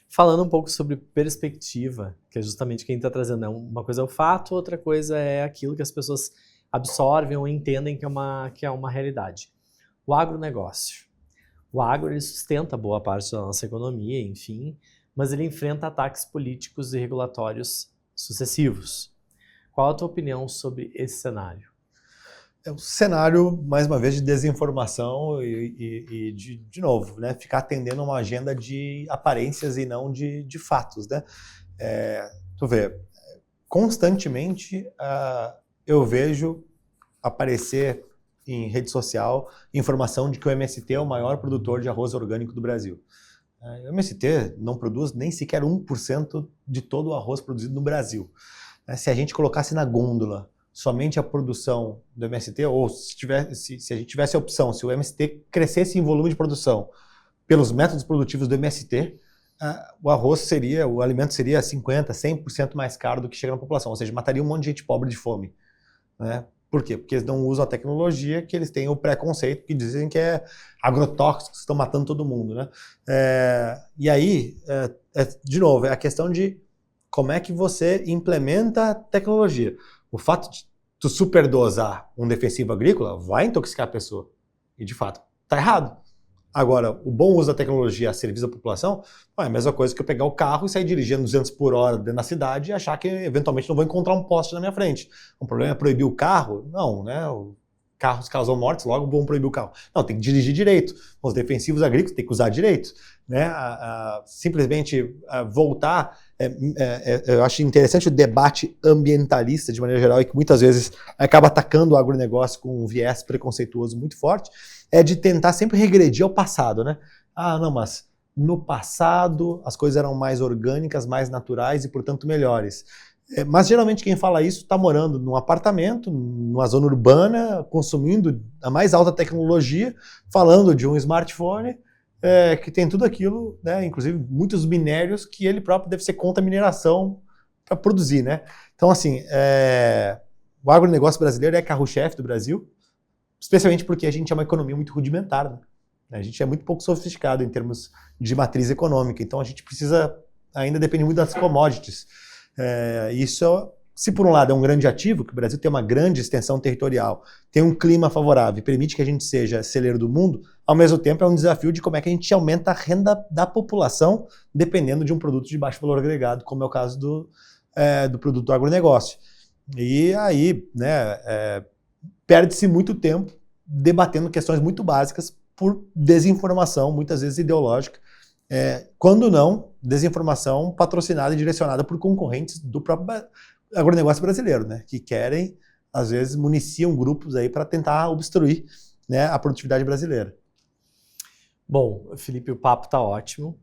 Falando um pouco sobre perspectiva, que é justamente quem está trazendo, né? Uma coisa é o fato, outra coisa é aquilo que as pessoas absorvem ou entendem que é uma realidade. O agronegócio. O agro ele sustenta boa parte da nossa economia, enfim, mas ele enfrenta ataques políticos e regulatórios sucessivos. Qual a tua opinião sobre esse cenário? É um cenário, mais uma vez, de desinformação e de novo, né, ficar atendendo a uma agenda de aparências e não de fatos. Né? Tu vê, constantemente eu vejo aparecer em rede social informação de que o MST é o maior produtor de arroz orgânico do Brasil. O MST não produz nem sequer 1% de todo o arroz produzido no Brasil. Se a gente colocasse na gôndola somente a produção do MST, ou se a gente tivesse a opção, se o MST crescesse em volume de produção pelos métodos produtivos do MST, o alimento seria 50%, 100% mais caro do que chega na população, ou seja, mataria um monte de gente pobre de fome. Né? Por quê? Porque eles não usam a tecnologia, que eles têm o preconceito, que dizem que é agrotóxicos, que estão matando todo mundo. Né? E aí, de novo, é a questão de como é que você implementa a tecnologia. O fato de tu superdosar um defensivo agrícola vai intoxicar a pessoa. E, de fato, está errado. Agora, o bom uso da tecnologia a serviço da população é a mesma coisa que eu pegar o carro e sair dirigindo 200 por hora dentro da cidade e achar que, eventualmente, não vou encontrar um poste na minha frente. O problema é proibir o carro? Não, né? carros causam mortes, logo vão proibir o carro. Não, tem que dirigir direito. Os defensivos agrícolas têm que usar direito. Né? Simplesmente voltar... eu acho interessante o debate ambientalista, de maneira geral, e que muitas vezes acaba atacando o agronegócio com um viés preconceituoso muito forte, é de tentar sempre regredir ao passado. Né? Não, mas no passado as coisas eram mais orgânicas, mais naturais e, portanto, melhores. Mas geralmente quem fala isso está morando num apartamento, numa zona urbana, consumindo a mais alta tecnologia, falando de um smartphone que tem tudo aquilo, né, inclusive muitos minérios que ele próprio deve ser contra a mineração para produzir. Né? Então, assim, o agronegócio brasileiro é carro-chefe do Brasil, especialmente porque a gente é uma economia muito rudimentar. Né? A gente é muito pouco sofisticado em termos de matriz econômica, então a gente precisa, ainda depende muito das commodities. Isso, se por um lado é um grande ativo, que o Brasil tem uma grande extensão territorial, tem um clima favorável e permite que a gente seja celeiro do mundo, ao mesmo tempo é um desafio de como é que a gente aumenta a renda da população dependendo de um produto de baixo valor agregado, como é o caso do produto do agronegócio. E aí, né, perde-se muito tempo debatendo questões muito básicas por desinformação, muitas vezes ideológica, quando não, desinformação patrocinada e direcionada por concorrentes do próprio agronegócio brasileiro, né, que querem, às vezes, municiam grupos aí para tentar obstruir, né, a produtividade brasileira. Bom, Felipe, o papo está ótimo.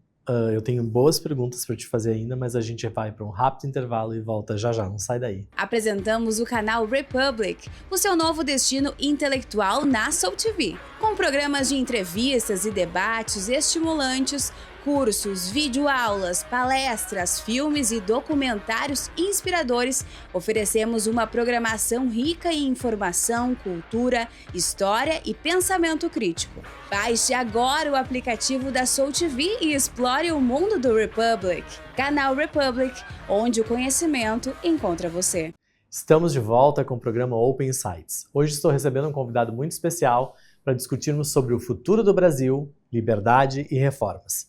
Eu tenho boas perguntas para te fazer ainda, mas a gente vai para um rápido intervalo e volta já já, não sai daí. Apresentamos o canal Republic, o seu novo destino intelectual na Soul TV, com programas de entrevistas e debates estimulantes, cursos, videoaulas, palestras, filmes e documentários inspiradores. Oferecemos uma programação rica em informação, cultura, história e pensamento crítico. Baixe agora o aplicativo da Soul TV e explore o mundo do Republic. Canal Republic, onde o conhecimento encontra você. Estamos de volta com o programa Open Insights. Hoje estou recebendo um convidado muito especial para discutirmos sobre o futuro do Brasil, liberdade e reformas.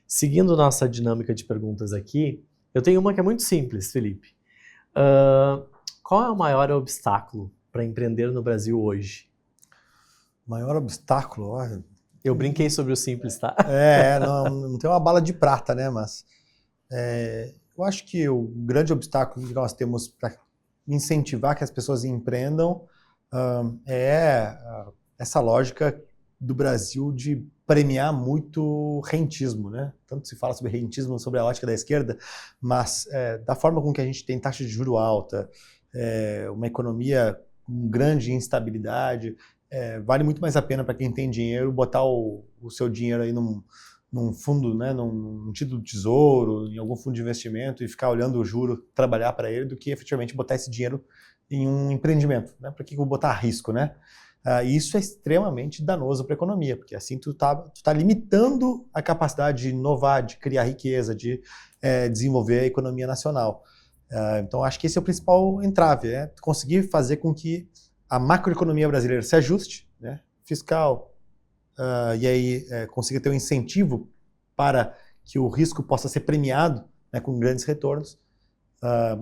Seguindo nossa dinâmica de perguntas aqui, eu tenho uma que é muito simples, Felipe. Qual é o maior obstáculo para empreender no Brasil hoje? Maior obstáculo? Olha... Eu brinquei sobre o simples, tá? Não tem uma bala de prata, né? Mas eu acho que o grande obstáculo que nós temos para incentivar que as pessoas empreendam é essa lógica do Brasil de premiar muito rentismo, né? Tanto se fala sobre rentismo, sobre a ótica da esquerda, mas da forma com que a gente tem taxa de juros alta, uma economia com grande instabilidade, vale muito mais a pena para quem tem dinheiro botar o seu dinheiro aí num fundo, né, num título de tesouro, em algum fundo de investimento e ficar olhando o juro trabalhar para ele, do que efetivamente botar esse dinheiro em um empreendimento, né? Para que eu vou botar risco, né? Isso é extremamente danoso para a economia, porque assim tu tá limitando a capacidade de inovar, de criar riqueza, de desenvolver a economia nacional. Então acho que esse é o principal entrave, conseguir fazer com que a macroeconomia brasileira se ajuste, né, fiscal, e aí consiga ter um incentivo para que o risco possa ser premiado, né, com grandes retornos.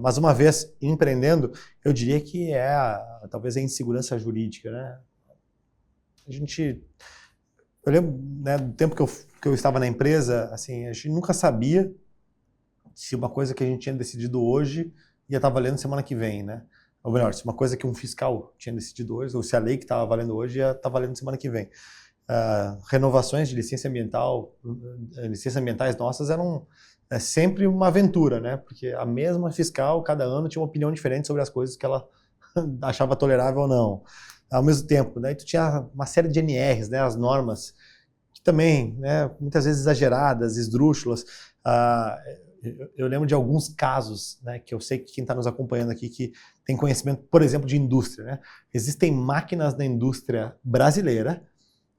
Mas uma vez empreendendo, eu diria que talvez a insegurança jurídica, né? Eu lembro, né, do tempo que eu estava na empresa, assim, a gente nunca sabia se uma coisa que a gente tinha decidido hoje ia estar valendo semana que vem, né? Ou melhor, se uma coisa que um fiscal tinha decidido hoje, ou se a lei que estava valendo hoje ia estar valendo semana que vem. Renovações de licença ambiental, licenças ambientais nossas eram sempre uma aventura, né? Porque a mesma fiscal, cada ano, tinha uma opinião diferente sobre as coisas que ela achava tolerável ou não. Ao mesmo tempo, né, tu tinha uma série de NRs, né, as normas, que também, né, muitas vezes exageradas, esdrúxulas. Eu lembro de alguns casos, né, que eu sei que quem está nos acompanhando aqui que tem conhecimento, por exemplo, de indústria, né? Existem máquinas da indústria brasileira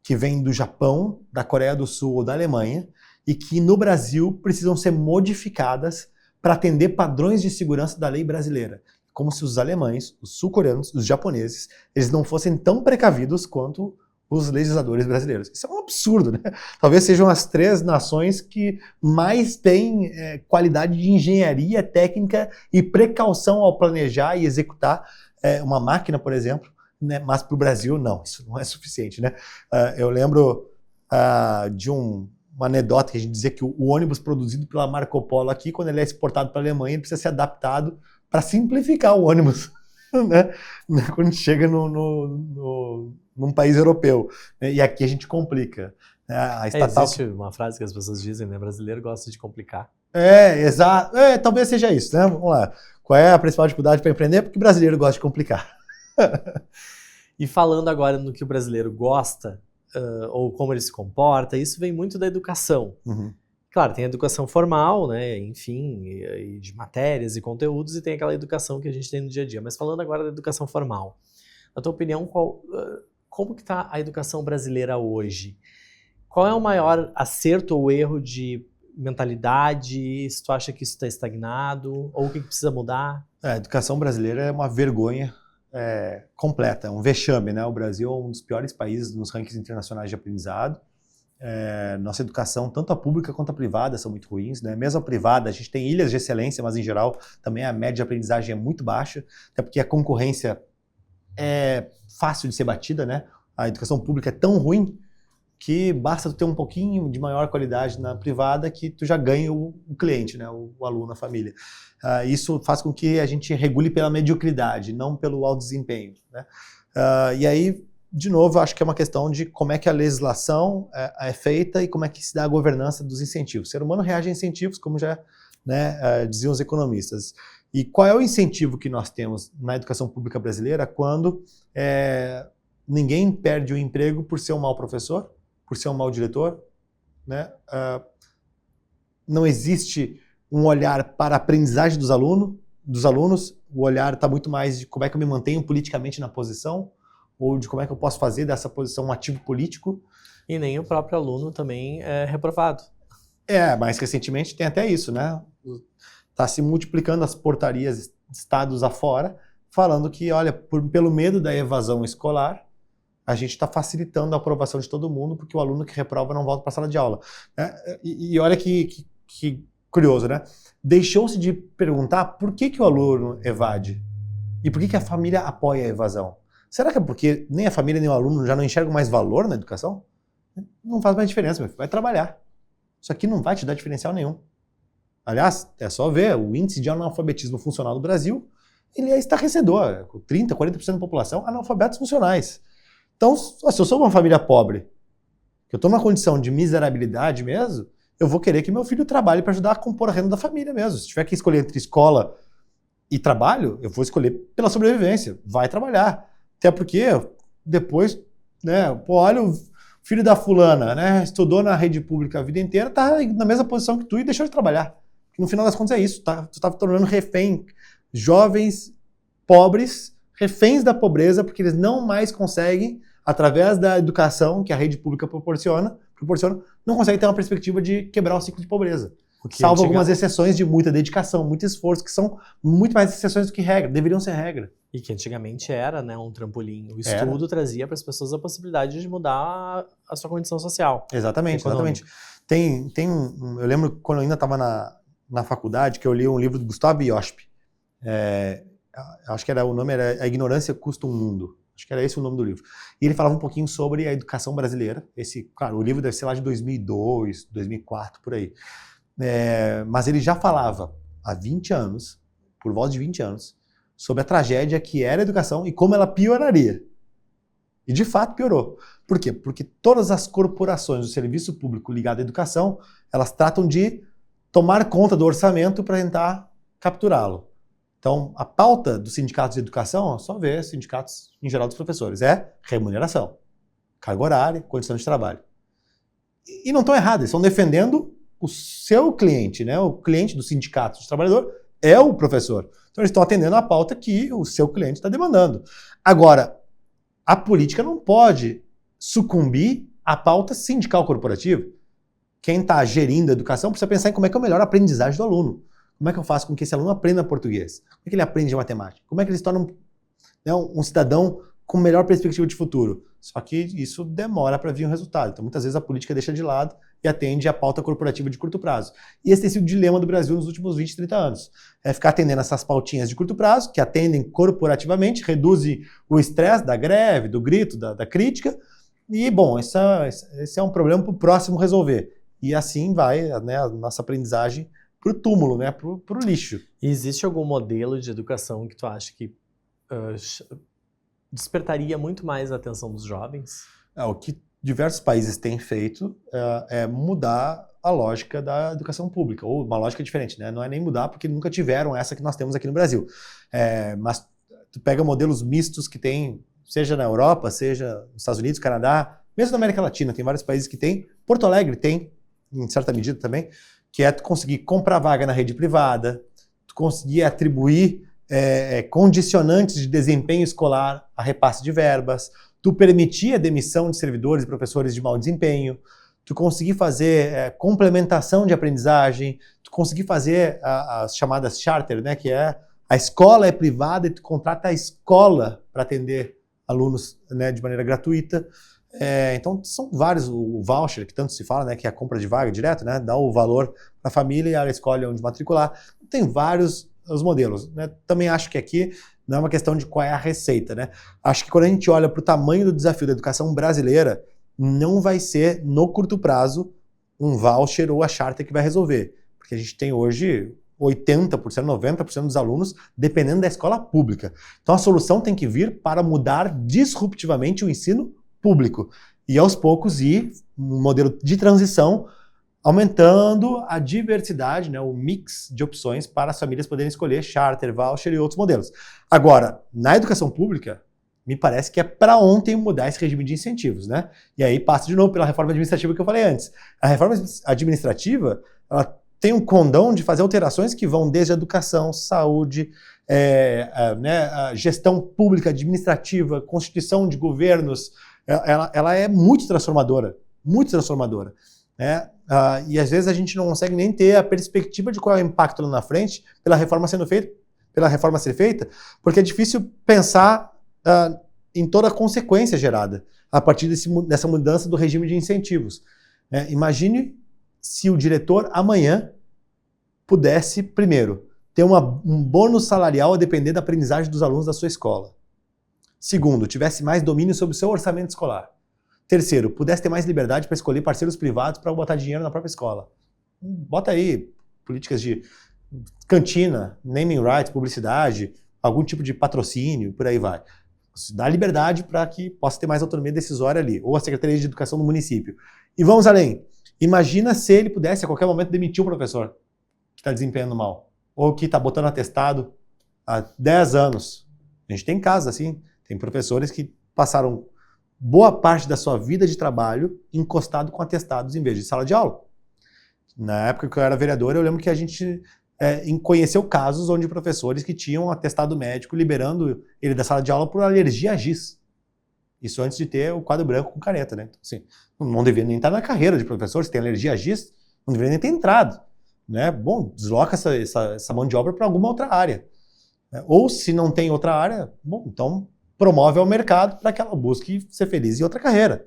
que vêm do Japão, da Coreia do Sul ou da Alemanha e que no Brasil precisam ser modificadas para atender padrões de segurança da lei brasileira. Como se os alemães, os sul-coreanos, os japoneses, eles não fossem tão precavidos quanto os legisladores brasileiros. Isso é um absurdo, né? Talvez sejam as 3 nações que mais têm qualidade de engenharia técnica e precaução ao planejar e executar uma máquina, por exemplo, né? Mas para o Brasil, não, isso não é suficiente, né? Eu lembro de uma anedota que a gente dizia que o ônibus produzido pela Marco Polo aqui, quando ele é exportado para a Alemanha, ele precisa ser adaptado para simplificar o ônibus, né? Quando chega num país europeu. Né? E aqui a gente complica. Né? A estatal... Existe uma frase que as pessoas dizem, né? Brasileiro gosta de complicar. Exato. Talvez seja isso, né? Vamos lá. Qual é a principal dificuldade para empreender? Porque o brasileiro gosta de complicar. E falando agora no que o brasileiro gosta, ou como ele se comporta, isso vem muito da educação. Uhum. Claro, tem a educação formal, né, enfim, e de matérias e conteúdos, e tem aquela educação que a gente tem no dia a dia. Mas falando agora da educação formal, na tua opinião, como que está a educação brasileira hoje? Qual é o maior acerto ou erro de mentalidade? Se tu acha que isso está estagnado, ou o que precisa mudar? A educação brasileira é uma vergonha completa, é um vexame, né? O Brasil é um dos piores países nos rankings internacionais de aprendizado. Nossa educação, tanto a pública quanto a privada, são muito ruins, né? Mesmo a privada, a gente tem ilhas de excelência, mas em geral também a média de aprendizagem é muito baixa, até porque a concorrência é fácil de ser batida, né? A educação pública é tão ruim que basta tu ter um pouquinho de maior qualidade na privada que tu já ganha o cliente, né? O aluno, a família. Isso faz com que a gente regule pela mediocridade, não pelo alto desempenho, né? E aí, de novo, eu acho que é uma questão de como é que a legislação é feita e como é que se dá a governança dos incentivos. O ser humano reage a incentivos, como já, né, diziam os economistas. E qual é o incentivo que nós temos na educação pública brasileira quando ninguém perde o emprego por ser um mau professor, por ser um mau diretor, né? Não existe um olhar para a aprendizagem dos alunos, o olhar está muito mais de como é que eu me mantenho politicamente na posição, ou de como é que eu posso fazer dessa posição um ativo político. E nem o próprio aluno também é reprovado. Mais recentemente tem até isso, né? Está se multiplicando as portarias estados afora, falando que, olha, pelo medo da evasão escolar, a gente está facilitando a aprovação de todo mundo, porque o aluno que reprova não volta para a sala de aula. E olha que curioso, né? Deixou-se de perguntar por que o aluno evade e por que a família apoia a evasão. Será que é porque nem a família nem o aluno já não enxergam mais valor na educação? Não faz mais diferença, meu filho. Vai trabalhar. Isso aqui não vai te dar diferencial nenhum. Aliás, é só ver o índice de analfabetismo funcional do Brasil, ele é estarrecedor. 30%, 40% da população analfabetos funcionais. Então, se eu sou uma família pobre, que eu estou numa condição de miserabilidade mesmo, eu vou querer que meu filho trabalhe para ajudar a compor a renda da família mesmo. Se tiver que escolher entre escola e trabalho, eu vou escolher pela sobrevivência. Vai trabalhar. Até porque depois, né, olha o filho da fulana, né, estudou na rede pública a vida inteira, tá na mesma posição que tu e deixou de trabalhar. E no final das contas é isso, tu tá tornando refém. Jovens pobres, reféns da pobreza, porque eles não mais conseguem, através da educação que a rede pública proporciona, não conseguem ter uma perspectiva de quebrar o ciclo de pobreza. Salvo algumas exceções de muita dedicação, muito esforço, que são muito mais exceções do que regra, deveriam ser regra. E que antigamente era, né, um trampolim. O estudo trazia para as pessoas a possibilidade de mudar a sua condição social. Exatamente. Eu lembro quando eu ainda estava na faculdade, que eu li um livro do Gustavo Iosp. Acho que o nome era A Ignorância Custa um Mundo. Acho que era esse o nome do livro. E ele falava um pouquinho sobre a educação brasileira. Claro, o livro deve ser lá de 2002, 2004, por aí. Mas ele já falava há 20 anos, por volta de 20 anos, sobre a tragédia que era a educação e como ela pioraria. E de fato piorou. Por quê? Porque todas as corporações do serviço público ligado à educação, elas tratam de tomar conta do orçamento para tentar capturá-lo. Então, a pauta dos sindicatos de educação, só ver sindicatos em geral dos professores, é remuneração, carga horária, condição de trabalho. E não estão errados, eles estão defendendo o seu cliente, né? O cliente do sindicato dos trabalhadores é o professor. Então, eles estão atendendo a pauta que o seu cliente está demandando. Agora, a política não pode sucumbir à pauta sindical corporativa. Quem está gerindo a educação precisa pensar em como é que é a melhor aprendizagem do aluno. Como é que eu faço com que esse aluno aprenda português? Como é que ele aprende matemática? Como é que ele se torna um cidadão com melhor perspectiva de futuro. Só que isso demora para vir um resultado. Então, muitas vezes a política deixa de lado e atende à pauta corporativa de curto prazo. E esse tem sido o dilema do Brasil nos últimos 20, 30 anos. É ficar atendendo essas pautinhas de curto prazo, que atendem corporativamente, reduzem o estresse da greve, do grito, da crítica. E, bom, esse é um problema para o próximo resolver. E assim vai, né, a nossa aprendizagem para o túmulo, né, para o lixo. E existe algum modelo de educação que tu acha que despertaria muito mais a atenção dos jovens? O que diversos países têm feito é mudar a lógica da educação pública, ou uma lógica diferente, né? Não é nem mudar, porque nunca tiveram essa que nós temos aqui no Brasil. Mas tu pega modelos mistos que tem, seja na Europa, seja nos Estados Unidos, Canadá, mesmo na América Latina, tem vários países que tem. Porto Alegre tem, em certa medida também, que é tu conseguir comprar vaga na rede privada, tu conseguir atribuir condicionantes de desempenho escolar a repasse de verbas, tu permitir a demissão de servidores e professores de mau desempenho, tu conseguir fazer complementação de aprendizagem, tu conseguir fazer as chamadas charter, né, que é a escola é privada e tu contrata a escola para atender alunos, né, de maneira gratuita. Então são vários, o voucher que tanto se fala, né, que é a compra de vaga direto, né, dá o valor para a família e ela escolhe onde matricular. Tem vários os modelos, né? Também acho que aqui não é uma questão de qual é a receita, né? Acho que quando a gente olha para o tamanho do desafio da educação brasileira, não vai ser no curto prazo um voucher ou a charter que vai resolver, porque a gente tem hoje 80%, 90% dos alunos dependendo da escola pública. Então a solução tem que vir para mudar disruptivamente o ensino público e aos poucos ir um modelo de transição aumentando a diversidade, né, o mix de opções para as famílias poderem escolher charter, voucher e outros modelos. Agora, na educação pública, me parece que é para ontem mudar esse regime de incentivos, né? E aí passa de novo pela reforma administrativa que eu falei antes. A reforma administrativa, ela tem um condão de fazer alterações que vão desde a educação, saúde, a gestão pública, administrativa, constituição de governos. Ela é muito transformadora, né? E às vezes a gente não consegue nem ter a perspectiva de qual é o impacto lá na frente pela reforma ser feita, porque é difícil pensar em toda a consequência gerada a partir dessa mudança do regime de incentivos. Imagine se o diretor amanhã pudesse, primeiro, ter um bônus salarial a depender da aprendizagem dos alunos da sua escola. Segundo, tivesse mais domínio sobre o seu orçamento escolar. Terceiro, pudesse ter mais liberdade para escolher parceiros privados para botar dinheiro na própria escola. Bota aí políticas de cantina, naming rights, publicidade, algum tipo de patrocínio, por aí vai. Dá liberdade para que possa ter mais autonomia decisória ali, ou a Secretaria de Educação do município. E vamos além. Imagina se ele pudesse a qualquer momento demitir o professor que está desempenhando mal, ou que está botando atestado há 10 anos. A gente tem casos assim, tem professores que passaram boa parte da sua vida de trabalho encostado com atestados em vez de sala de aula. Na época que eu era vereador, eu lembro que a gente conheceu casos onde professores que tinham atestado médico liberando ele da sala de aula por alergia a giz. Isso antes de ter o quadro branco com caneta, né? Então, assim, não deveria nem estar na carreira de professor, se tem alergia a giz, não deveria nem ter entrado, né? Bom, desloca essa mão de obra para alguma outra área. Ou se não tem outra área, bom, então promove ao mercado para que ela busque ser feliz em outra carreira.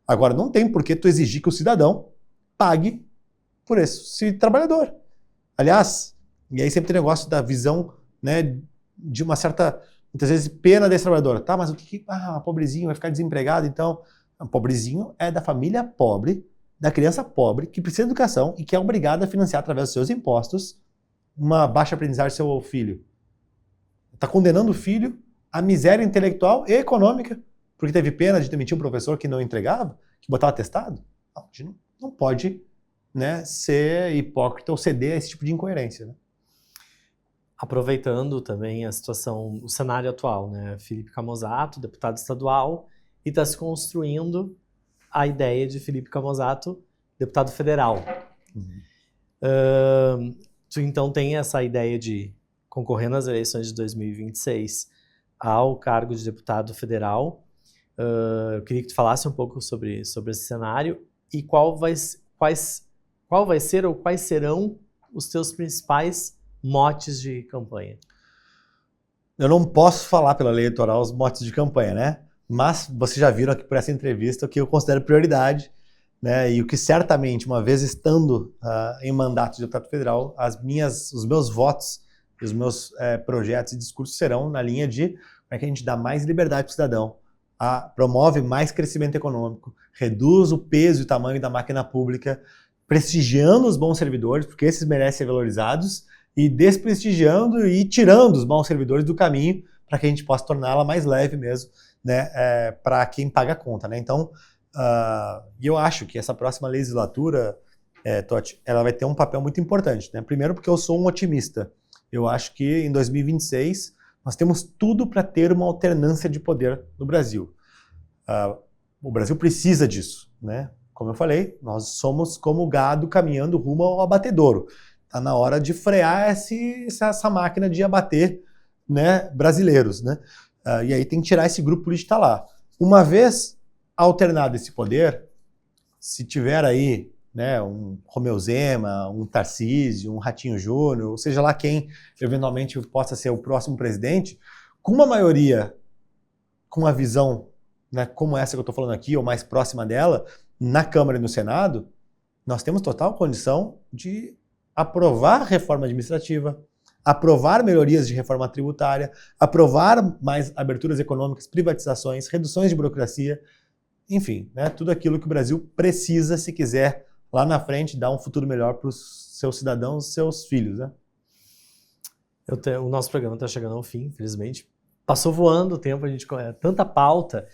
Agora, não tem por que tu exigir que o cidadão pague por esse trabalhador. Aliás, e aí sempre tem negócio da visão, né, de uma certa, muitas vezes, pena desse trabalhador. Tá, mas o que... pobrezinho vai ficar desempregado, então... Pobrezinho é da família pobre, da criança pobre, que precisa de educação e que é obrigada a financiar, através dos seus impostos, uma baixa aprendizagem do seu filho. Está condenando o filho à miséria intelectual e econômica, porque teve pena de demitir um professor que não entregava, que botava atestado? Não, a gente não pode, né, ser hipócrita ou ceder a esse tipo de incoerência, né? Aproveitando também a situação, o cenário atual, né? Felipe Camozzato, deputado estadual, e está se construindo a ideia de Felipe Camozzato, deputado federal. Tu então tem essa ideia de concorrer nas eleições de 2026 ao cargo de deputado federal. Eu queria que tu falasse um pouco sobre esse cenário e qual vai ser ou quais serão os teus principais motes de campanha. Eu não posso falar pela lei eleitoral os motes de campanha, né? Mas vocês já viram aqui por essa entrevista o que eu considero prioridade, né? E o que certamente, uma vez estando em mandato de deputado federal, os meus votos e os meus projetos e discursos serão na linha de como é que a gente dá mais liberdade para o cidadão, promove mais crescimento econômico, reduz o peso e o tamanho da máquina pública, prestigiando os bons servidores, porque esses merecem ser valorizados, e desprestigiando e tirando os maus servidores do caminho para que a gente possa torná-la mais leve mesmo, né, para quem paga a conta, né? Então, eu acho que essa próxima legislatura, Totti, ela vai ter um papel muito importante, né? Primeiro porque eu sou um otimista. Eu acho que em 2026 nós temos tudo para ter uma alternância de poder no Brasil. O Brasil precisa disso, né? Como eu falei, nós somos como o gado caminhando rumo ao abatedouro. Está na hora de frear essa máquina de abater, né, brasileiros, né? E aí tem que tirar esse grupo político que está lá. Uma vez alternado esse poder, se tiver aí, né, um Romeu Zema, um Tarcísio, um Ratinho Júnior, ou seja lá quem eventualmente possa ser o próximo presidente, com uma maioria, com uma visão, né, como essa que eu estou falando aqui, ou mais próxima dela, na Câmara e no Senado, nós temos total condição de aprovar reforma administrativa, aprovar melhorias de reforma tributária, aprovar mais aberturas econômicas, privatizações, reduções de burocracia, enfim, né, tudo aquilo que o Brasil precisa se quiser lá na frente dar um futuro melhor para os seus cidadãos, seus filhos, né? O nosso programa está chegando ao fim, infelizmente. Passou voando o tempo, a gente tanta pauta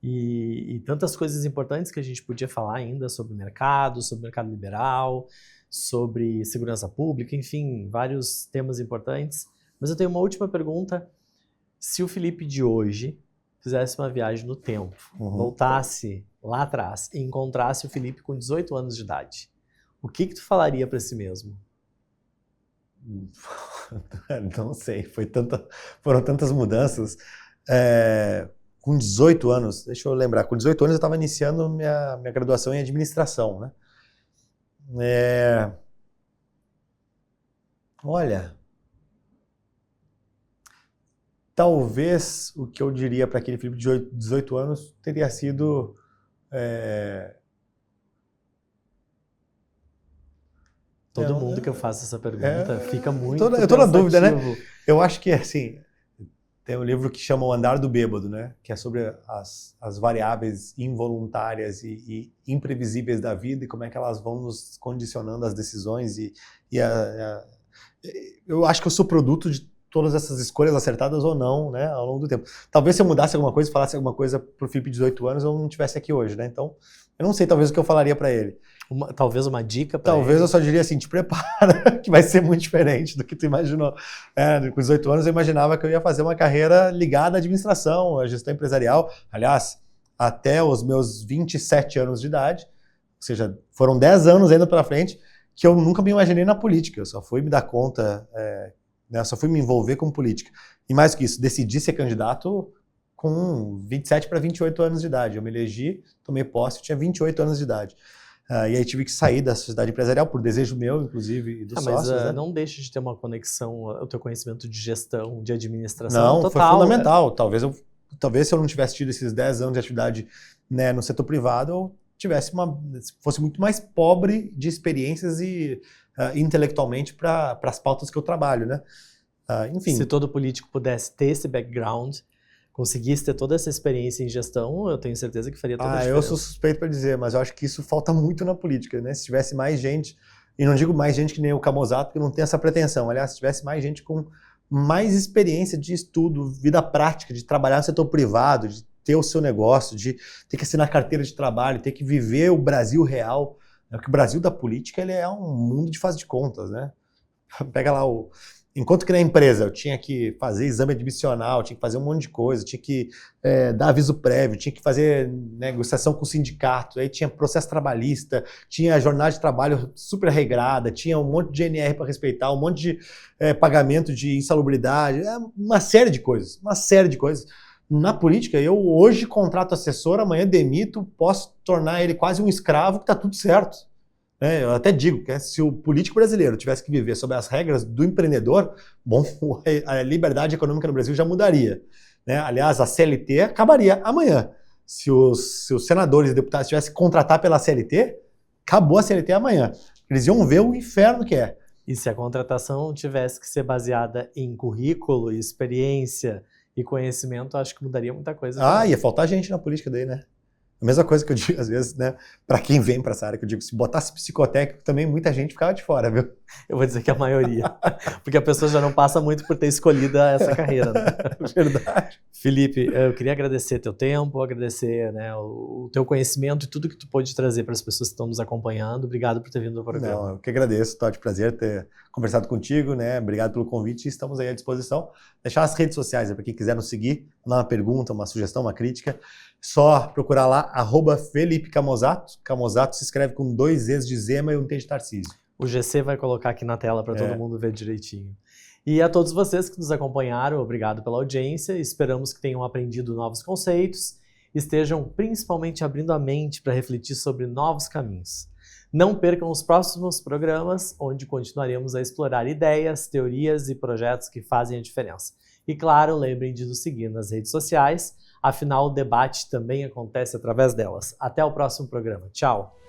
e tantas coisas importantes que a gente podia falar ainda sobre mercado liberal, sobre segurança pública, enfim, vários temas importantes. Mas eu tenho uma última pergunta. Se o Felipe de hoje fizesse uma viagem no tempo, voltasse lá atrás e encontrasse o Felipe com 18 anos de idade, o que tu falaria para si mesmo? Não sei, foram tantas mudanças. Com 18 anos, deixa eu lembrar, com 18 anos eu estava iniciando minha graduação em administração, né? Olha, talvez o que eu diria para aquele Felipe de 18 anos teria sido Todo mundo que eu faço essa pergunta fica muito eu tô na dúvida, né? pensativo. Eu acho que, assim, tem um livro que chama O Andar do Bêbado, né? Que é sobre as variáveis involuntárias e imprevisíveis da vida e como é que elas vão nos condicionando as decisões. Eu acho que eu sou produto de todas essas escolhas acertadas ou não, né? Ao longo do tempo. Talvez se eu mudasse alguma coisa, falasse alguma coisa pro Felipe de 18 anos, eu não estivesse aqui hoje, né? Então, eu não sei talvez o que eu falaria para ele. Talvez uma dica para Talvez ele. eu só diria assim, te prepara, que vai ser muito diferente do que tu imaginou. Com 18 anos eu imaginava que eu ia fazer uma carreira ligada à administração, à gestão empresarial. Aliás, até os meus 27 anos de idade, ou seja, foram 10 anos ainda para frente, que eu nunca me imaginei na política. Eu só fui me dar conta, né, só fui me envolver com política. E mais que isso, decidi ser candidato com 27 para 28 anos de idade. Eu me elegi, tomei posse, eu tinha 28 anos de idade. E aí tive que sair da sociedade empresarial, por desejo meu, inclusive, e dos sócios. Mas né? não deixa de ter uma conexão, o teu conhecimento de gestão, de administração Não, total. foi fundamental. Talvez se eu não tivesse tido esses 10 anos de atividade, né, no setor privado, eu fosse muito mais pobre de experiências e intelectualmente para as pautas que eu trabalho, né? Enfim. Se todo político pudesse ter esse background, conseguisse ter toda essa experiência em gestão, eu tenho certeza que faria toda a diferença. Eu sou suspeito para dizer, mas eu acho que isso falta muito na política, né? Se tivesse mais gente, e não digo mais gente que nem o Camozato, que não tem essa pretensão, aliás, se tivesse mais gente com mais experiência de estudo, vida prática, de trabalhar no setor privado, de ter o seu negócio, de ter que assinar carteira de trabalho, ter que viver o Brasil real, porque o Brasil da política ele é um mundo de faz de contas, né? Pega lá Enquanto que na empresa eu tinha que fazer exame admissional, tinha que fazer um monte de coisa, tinha que dar aviso prévio, tinha que fazer negociação com o sindicato, aí tinha processo trabalhista, tinha jornada de trabalho super regrada, tinha um monte de GNR para respeitar, um monte de pagamento de insalubridade, uma série de coisas. Na política, eu hoje contrato assessor, amanhã demito, posso tornar ele quase um escravo, que está tudo certo. Eu até digo que se o político brasileiro tivesse que viver sob as regras do empreendedor, bom, a liberdade econômica no Brasil já mudaria. Né? Aliás, a CLT acabaria amanhã. Se os senadores e deputados tivessem que contratar pela CLT, acabou a CLT amanhã. Eles iam ver o inferno que é. E se a contratação tivesse que ser baseada em currículo, experiência e conhecimento, acho que mudaria muita coisa. Ia faltar gente na política daí, né? A mesma coisa que eu digo, às vezes, né? Para quem vem para essa área, que eu digo, se botasse psicotécnico também, muita gente ficava de fora, viu? Eu vou dizer que a maioria. Porque a pessoa já não passa muito por ter escolhido essa carreira, né? Verdade. Felipe, eu queria agradecer teu tempo, agradecer, né, o teu conhecimento e tudo que tu pôde trazer para as pessoas que estão nos acompanhando. Obrigado por ter vindo ao programa. Não, eu que agradeço, Todd, prazer ter conversado contigo, né? Obrigado pelo convite e estamos aí à disposição. Deixar as redes sociais para quem quiser nos seguir, mandar uma pergunta, uma sugestão, uma crítica. Só procurar lá, @Felipe Camozzato. Camozzato se escreve com 2 E's de Zema e um T de Tarcísio. O GC vai colocar aqui na tela para todo mundo ver direitinho. E a todos vocês que nos acompanharam, obrigado pela audiência. Esperamos que tenham aprendido novos conceitos, estejam principalmente abrindo a mente para refletir sobre novos caminhos. Não percam os próximos programas, onde continuaremos a explorar ideias, teorias e projetos que fazem a diferença. E claro, lembrem de nos seguir nas redes sociais, afinal o debate também acontece através delas. Até o próximo programa. Tchau!